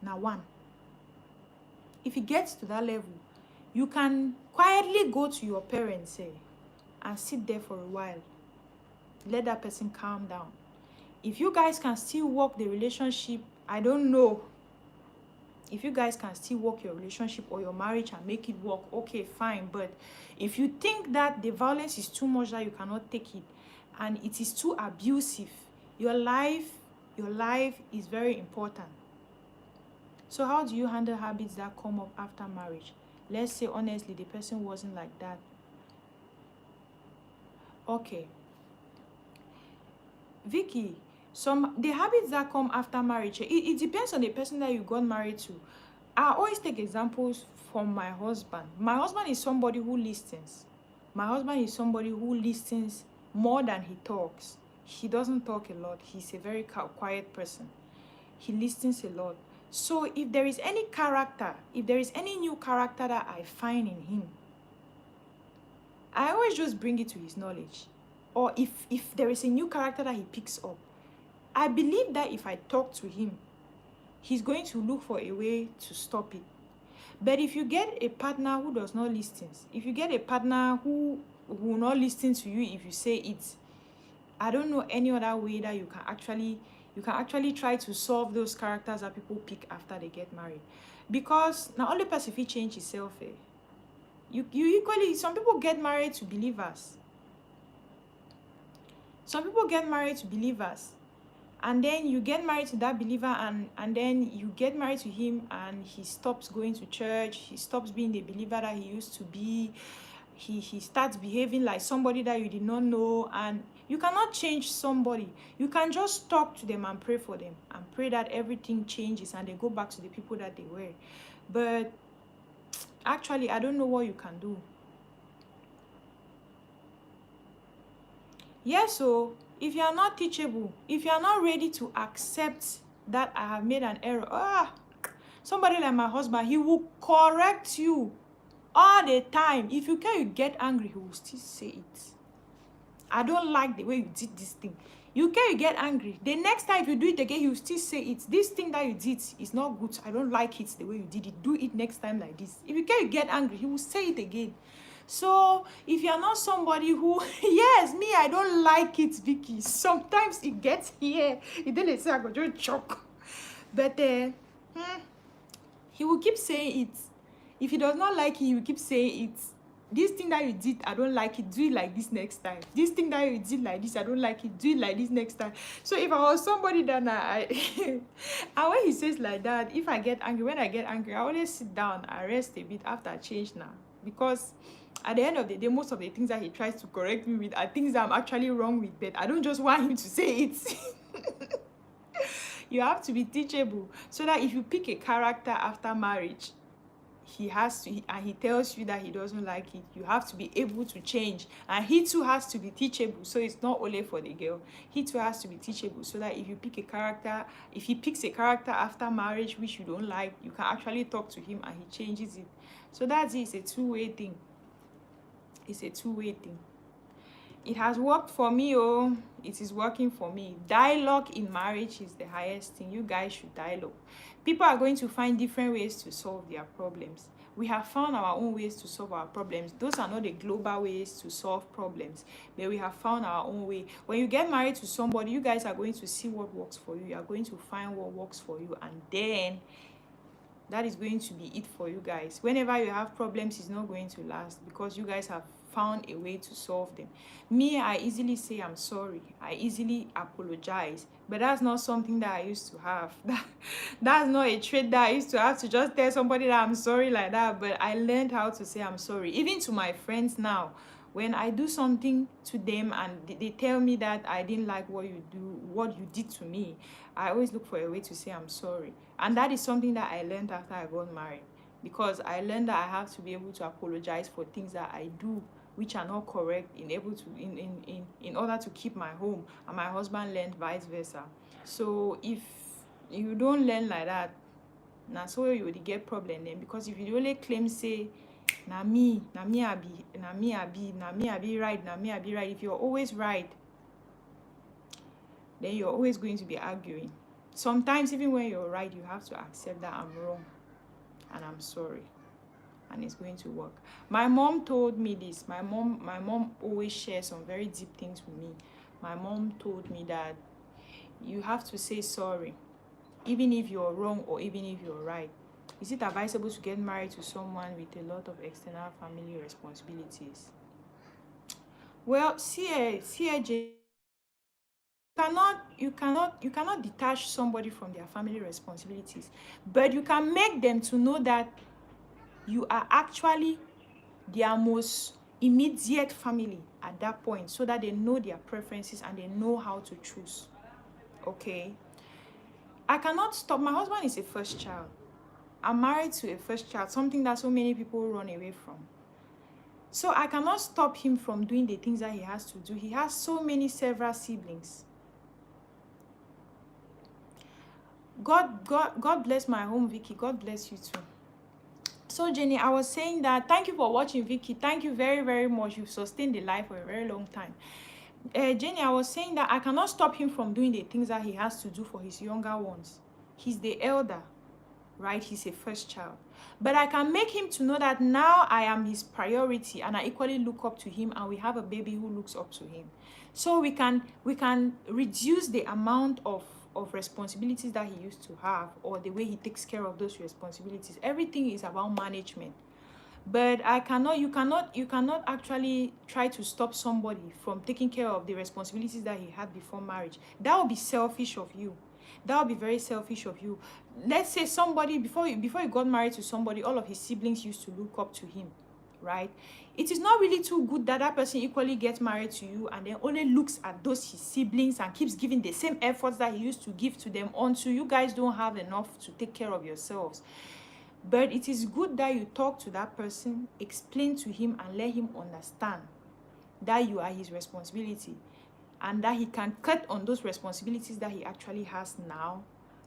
now one. If it gets to that level, you can quietly go to your parents and sit there for a while. Let that person calm down. If you guys can still work the relationship, I don't know. If you guys can still work your relationship or your marriage and make it work, okay, fine. But if you think that the violence is too much, that you cannot take it, and it is too abusive, your life is very important. So how do you handle habits that come up after marriage? Let's say honestly, the person wasn't like that. Okay. Vicky, the habits that come after marriage, it depends on the person that you got married to. I always take examples from my husband. My husband is somebody who listens. My husband is somebody who listens more than he talks. He doesn't talk a lot. He's a very quiet person. He listens a lot. So if there is any character, if there is any new character that I find in him, I always just bring it to his knowledge. Or if there is a new character that he picks up, I believe that if I talk to him, he's going to look for a way to stop it. But if you get a partner who does not listen, if you get a partner who will not listen to you if you say it, I don't know any other way that you can actually try to solve those characters that people pick after they get married. Because now only person fit change himself. You equally, some people get married to believers. Some people get married to believers. And then you get married to that believer, and then you get married to him, and he stops going to church, he stops being the believer that he used to be, he starts behaving like somebody that you did not know. And you cannot change somebody. You can just talk to them and pray for them and pray that everything changes and they go back to the people that they were. But actually, I don't know what you can do. Yes, so if you are not teachable, if you are not ready to accept that I have made an error, somebody like my husband, he will correct you all the time. If you get angry, he will still say it. I don't like the way you did this thing. You get angry. The next time if you do it again, he will still say it. This thing that you did is not good. I don't like it the way you did it. Do it next time like this. If you get angry, he will say it again. So if you're not somebody who, yes, me, I don't like it, Vicky. Sometimes it gets here. It then say I go just choke. But he will keep saying it. If he does not like it, he will keep saying it. This thing that you did, I don't like it. Do it like this next time. This thing that you did like this, I don't like it. Do it like this next time. So if I was somebody that and when he says like that, if I get angry, when I get angry, I always sit down, I rest a bit after I change now. Because at the end of the day, most of the things that he tries to correct me with are things that I'm actually wrong with, but I don't just want him to say it. You have to be teachable, so that if you pick a character after marriage, and he tells you that he doesn't like it, you have to be able to change. And he too has to be teachable. So it's not only for the girl. He too has to be teachable, so that if he picks a character after marriage which you don't like, you can actually talk to him and he changes it. So that's it. It's a two-way thing. It's a two-way thing. It has worked for me. It is working for me. Dialogue in marriage is the highest thing. You guys should dialogue. People are going to find different ways to solve their problems. We have found our own ways to solve our problems. Those are not the global ways to solve problems, but we have found our own way. When you get married to somebody, you guys are going to see what works for you. You are going to find what works for you, and then that is going to be it for you guys. Whenever you have problems, it's not going to last, because you guys have found a way to solve them. Me, I easily say I'm sorry. I easily apologize. But that's not something that I used to have. That's not a trait that I used to have, to just tell somebody that I'm sorry like that. But I learned how to say I'm sorry. Even to my friends now, when I do something to them and they tell me that I didn't like what you did to me, I always look for a way to say I'm sorry. And that is something that I learned after I got married, because I learned that I have to be able to apologize for things that I do which are not correct, in order to keep my home. And my husband learned vice versa. So if you don't learn like that, na so you will get problem then. Because if you only claim say na me I be right, if you're always right, then you're always going to be arguing. Sometimes even when you're right, you have to accept that I'm wrong and I'm sorry, and it's going to work. My mom told me this. My mom always shares some very deep things with me. My mom told me that you have to say sorry, even if you're wrong or even if you're right. Is it advisable to get married to someone with a lot of external family responsibilities? Well, you cannot detach somebody from their family responsibilities, but you can make them to know that you are actually their most immediate family at that point, so that they know their preferences and they know how to choose. Okay, I cannot stop. My husband is a first child. I'm married to a first child, something that so many people run away from. So I cannot stop him from doing the things that he has to do. He has several siblings. God bless my home, Vicky. God bless you too. So Jenny, I was saying that, thank you for watching, Vicky. Thank you very, very much. You've sustained the life for a very long time. Jenny, I was saying that I cannot stop him from doing the things that he has to do for his younger ones. He's the elder, right? He's a first child. But I can make him to know that now I am his priority and I equally look up to him, and we have a baby who looks up to him. So we can reduce the amount of responsibilities that he used to have, or the way he takes care of those responsibilities. Everything is about management. But you cannot actually try to stop somebody from taking care of the responsibilities that he had before marriage. That would be selfish of you. That would be very selfish of you. Let's say somebody, before you got married to somebody, all of his siblings used to look up to him, right? It is not really too good that that person equally gets married to you and then only looks at those his siblings and keeps giving the same efforts that he used to give to them until you guys don't have enough to take care of yourselves. But it is good that you talk to that person, explain to him, and let him understand that you are his responsibility, and that he can cut on those responsibilities that he actually has now.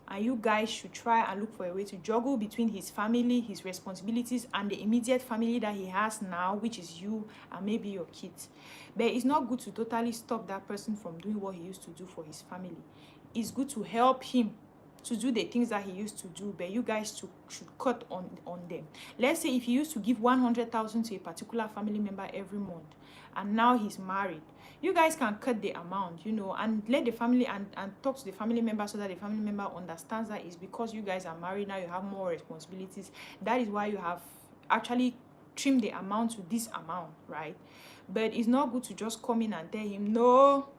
And you guys should try and look for a way to juggle between his family, his responsibilities, and the immediate family that he has now, which is you and maybe your kids. But it's not good to totally stop that person from doing what he used to do for his family. It's good to help him to do the things that he used to do, but you guys should cut on them. Let's say if he used to give 100,000 to a particular family member every month, and now he's married, you guys can cut the amount, and let the family and talk to the family member, so that the family member understands that it's because you guys are married now, you have more responsibilities. That is why you have actually trimmed the amount to this amount, right? But it's not good to just come in and tell him, no,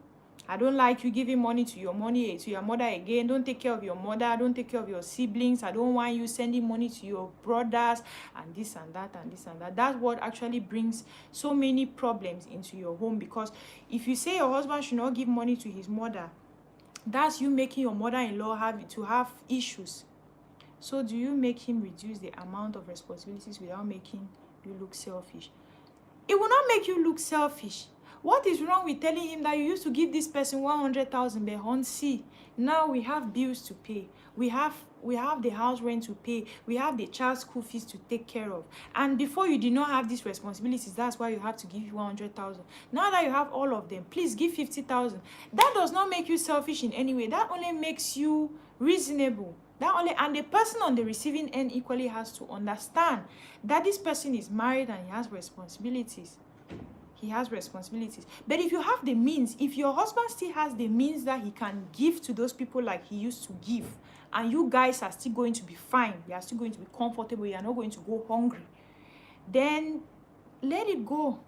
I don't like you giving money to your mother again. Don't take care of your mother. Don't take care of your siblings. I don't want you sending money to your brothers and this and that and this and that. That's what actually brings so many problems into your home, because if you say your husband should not give money to his mother, that's you making your mother-in-law have issues. So do you make him reduce the amount of responsibilities without making you look selfish? It will not make you look selfish. What is wrong with telling him that you used to give this person 100,000 behon? See, now we have bills to pay. We have the house rent to pay. We have the child school fees to take care of. And before you did not have these responsibilities, that's why you have to give 100,000. Now that you have all of them, please give 50,000. That does not make you selfish in any way. That only makes you reasonable. And the person on the receiving end equally has to understand that this person is married and he has responsibilities. He has responsibilities. But if you have the means, if your husband still has the means that he can give to those people like he used to give, and you guys are still going to be fine, you are still going to be comfortable, you are not going to go hungry, then let it go.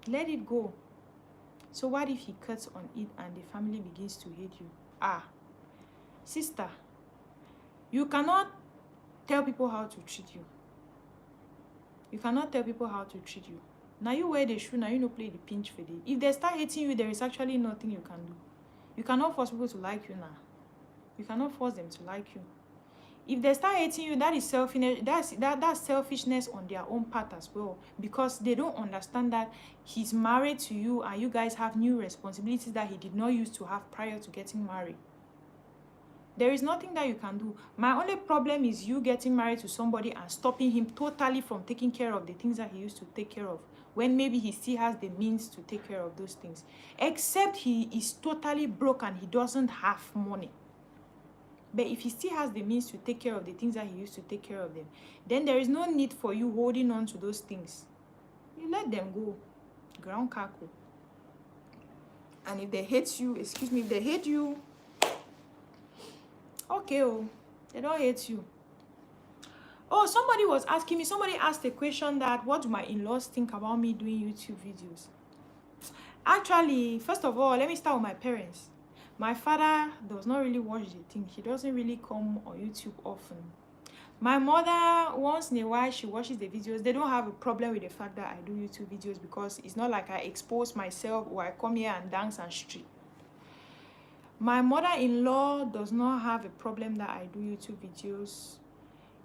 Let it go. So what if he cuts on it and the family begins to hate you? Sister, you cannot tell people how to treat you. You cannot tell people how to treat you. Now you wear the shoe, now you no play the pinch for it. If they start hating you, there is actually nothing you can do. You cannot force people to like you now. You cannot force them to like you. If they start hating you, that is selfishness. That's selfishness on their own part as well, because they don't understand that he's married to you and you guys have new responsibilities that he did not used to have prior to getting married. There is nothing that you can do. My only problem is you getting married to somebody and stopping him totally from taking care of the things that he used to take care of, when maybe he still has the means to take care of those things. Except he is totally broke and he doesn't have money. But if he still has the means to take care of the things that he used to take care of them, then there is no need for you holding on to those things. You let them go. Ground cackle. And if they hate you, if they hate you, okay, they don't hate you. Somebody was asking me, somebody asked a question that, what do my in-laws think about me doing YouTube videos? Actually, first of all, let me start with my parents. My father does not really watch the thing. He doesn't really come on YouTube often. My mother, once in a while, she watches the videos. They don't have a problem with the fact that I do YouTube videos, because it's not like I expose myself or I come here and dance and street. My mother-in-law does not have a problem that I do YouTube videos.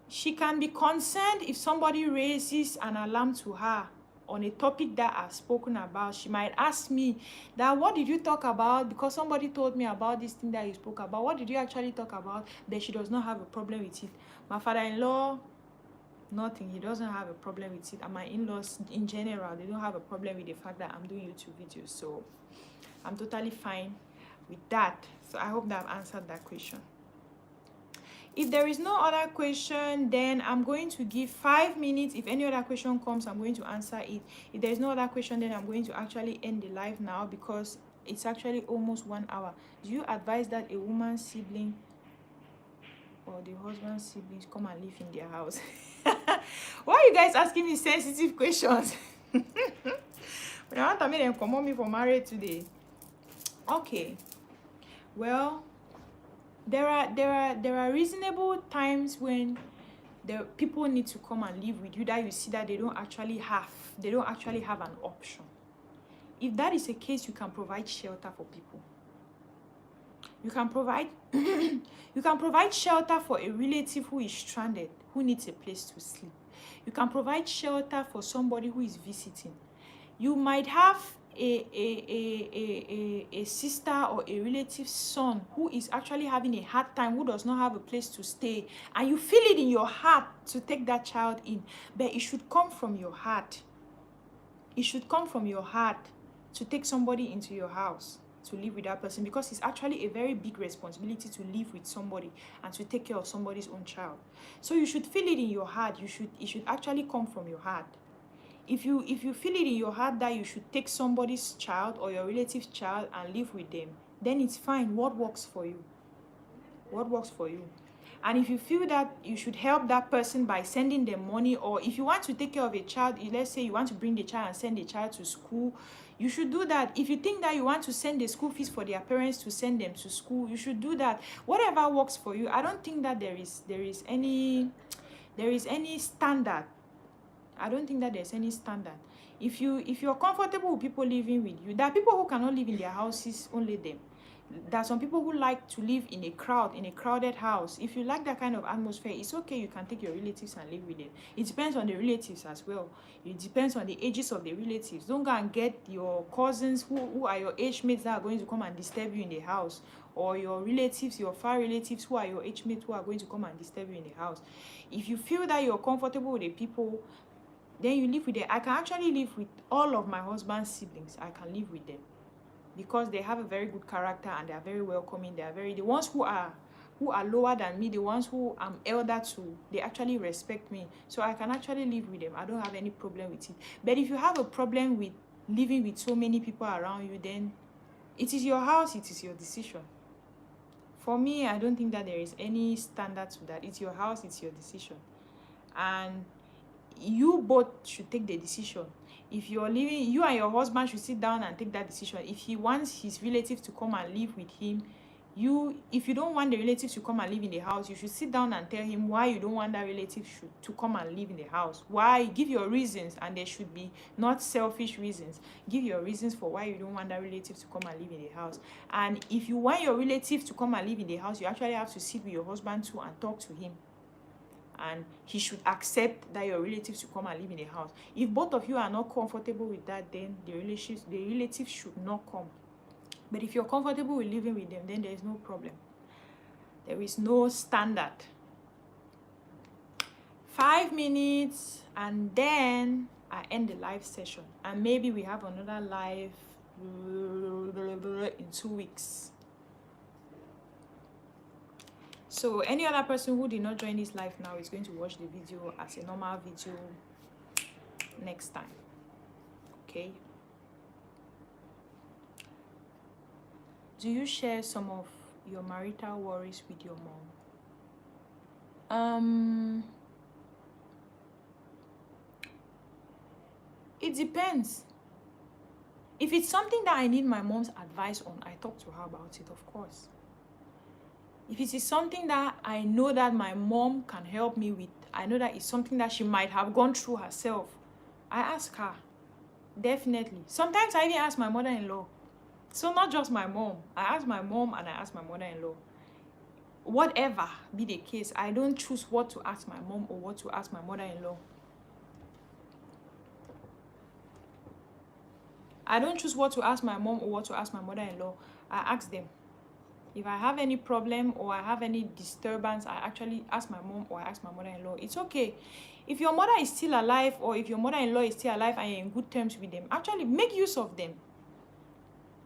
She can be concerned if somebody raises an alarm to her on a topic that I've spoken about. She might ask me that, what did you talk about? Because somebody told me about this thing that you spoke about. What did you actually talk about? That she does not have a problem with it. My father-in-law, nothing. He doesn't have a problem with it. And my in-laws in general, they don't have a problem with the fact that I'm doing YouTube videos. So I'm totally fine with that. So I hope that I've answered that question. If there is no other question, then I'm going to give 5 minutes. If any other question comes, I'm going to answer it. If there is no other question, then I'm going to actually end the live now, because it's actually almost 1 hour. Do you advise that a woman's sibling or the husband's siblings come and live in their house? Why are you guys asking me sensitive questions? But I want to make them come on me for marriage today. Okay. Well, there are reasonable times when the people need to come and live with you that you see that they don't actually have an option. If that is the case, you can provide shelter for people. You can provide you can provide shelter for a relative who is stranded, who needs a place to sleep. You can provide shelter for somebody who is visiting. You might have a sister or a relative's son who is actually having a hard time, who does not have a place to stay, and you feel it in your heart to take that child in, but it should come from your heart. It should come from your heart to take somebody into your house to live with that person, because it's actually a very big responsibility to live with somebody and to take care of somebody's own child. So you should feel it in your heart. It should actually come from your heart. If you feel it in your heart that you should take somebody's child or your relative's child and live with them, then it's fine. What works for you? What works for you? And if you feel that you should help that person by sending them money, or if you want to take care of a child, let's say you want to bring the child and send the child to school, you should do that. If you think that you want to send the school fees for their parents to send them to school, you should do that. Whatever works for you. I don't think that there is any standard. I don't think that there's any standard. If you're comfortable with people living with you, there are people who cannot live in their houses, only them. There are some people who like to live in a crowded house. If you like that kind of atmosphere, it's okay. You can take your relatives and live with them. It depends on the relatives as well. It depends on the ages of the relatives. Don't go and get your cousins who are your age mates that are going to come and disturb you in the house, or your relatives, your far relatives who are your age mates who are going to come and disturb you in the house. If you feel that you're comfortable with the people, then you live with them. I can actually live with all of my husband's siblings. I can live with them, because they have a very good character and they are very welcoming. They are the ones who are lower than me, the ones who I'm elder to, they actually respect me. So I can actually live with them. I don't have any problem with it. But if you have a problem with living with so many people around you, then it is your house, it is your decision. For me, I don't think that there is any standard to that. It's your house, it's your decision. And you both should take the decision. If you're living, you and your husband should sit down and take that decision. If he wants his relatives to come and live with him, if you don't want the relatives to come and live in the house, you should sit down and tell him why you don't want that relative to come and live in the house. Why? Give your reasons, and there should be not selfish reasons. Give your reasons for why you don't want that relative to come and live in the house. And if you want your relative to come and live in the house, you actually have to sit with your husband too and talk to him. And he should accept that your relatives should come and live in the house. If both of you are not comfortable with that, then the relatives should not come. But if you're comfortable with living with them, then there is no problem. There is no standard. 5 minutes, and then I end the live session. And maybe we have another live in 2 weeks. So any other person who did not join this live now is going to watch the video as a normal video next time. Okay? Do you share some of your marital worries with your mom? It depends. If it's something that I need my mom's advice on, I talk to her about it, of course. If it is something that I know that my mom can help me with, I know that it's something that she might have gone through herself, I ask her. Definitely. Sometimes I even ask my mother-in-law. So not just my mom. I ask my mom and I ask my mother-in-law. Whatever be the case, I don't choose what to ask my mom or what to ask my mother-in-law. I don't choose what to ask my mom or what to ask my mother-in-law. I ask them. If I have any problem or I have any disturbance, I actually ask my mom or I ask my mother-in-law. It's okay. If your mother is still alive or if your mother-in-law is still alive and you're in good terms with them, actually make use of them.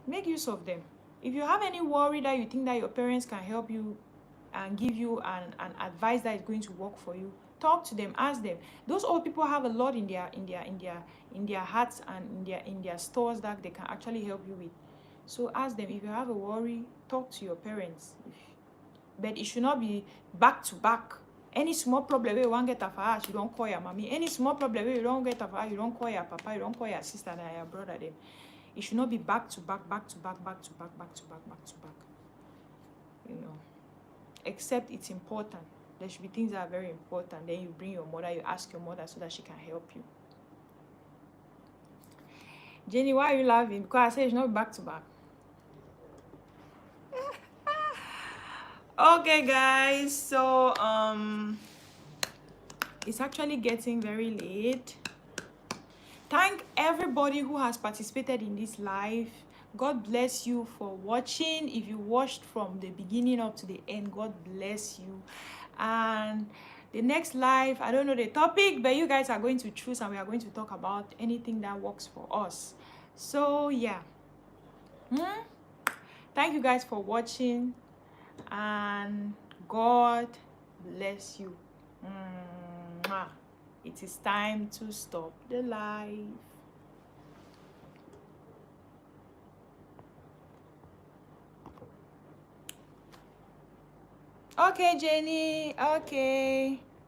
Make use of them. If you have any worry that you think that your parents can help you, and give you an advice that is going to work for you, talk to them, ask them. Those old people have a lot in their hearts and in their stores that they can actually help you with. So ask them. If you have a worry, talk to your parents. But it should not be back to back. Any small problem where you won't get a house, you don't call your mommy. Any small problem where you don't get a house, you don't call your papa, you don't call your sister and your brother them. It should not be back to back, back to back, back to back, back to back, back to back. You know, except it's important. There should be things that are very important. Then you bring your mother, you ask your mother so that she can help you. Jenny, why are you laughing? Because I said it's not back to back. Okay, guys. So it's actually getting very late. Thank everybody who has participated in this live. God bless you for watching. If you watched from the beginning up to the end, God bless you. And the next live, I don't know the topic, but you guys are going to choose and we are going to talk about anything that works for us. So yeah. Thank you guys for watching, and God bless you. It is time to stop the live. Okay, Jenny. Okay.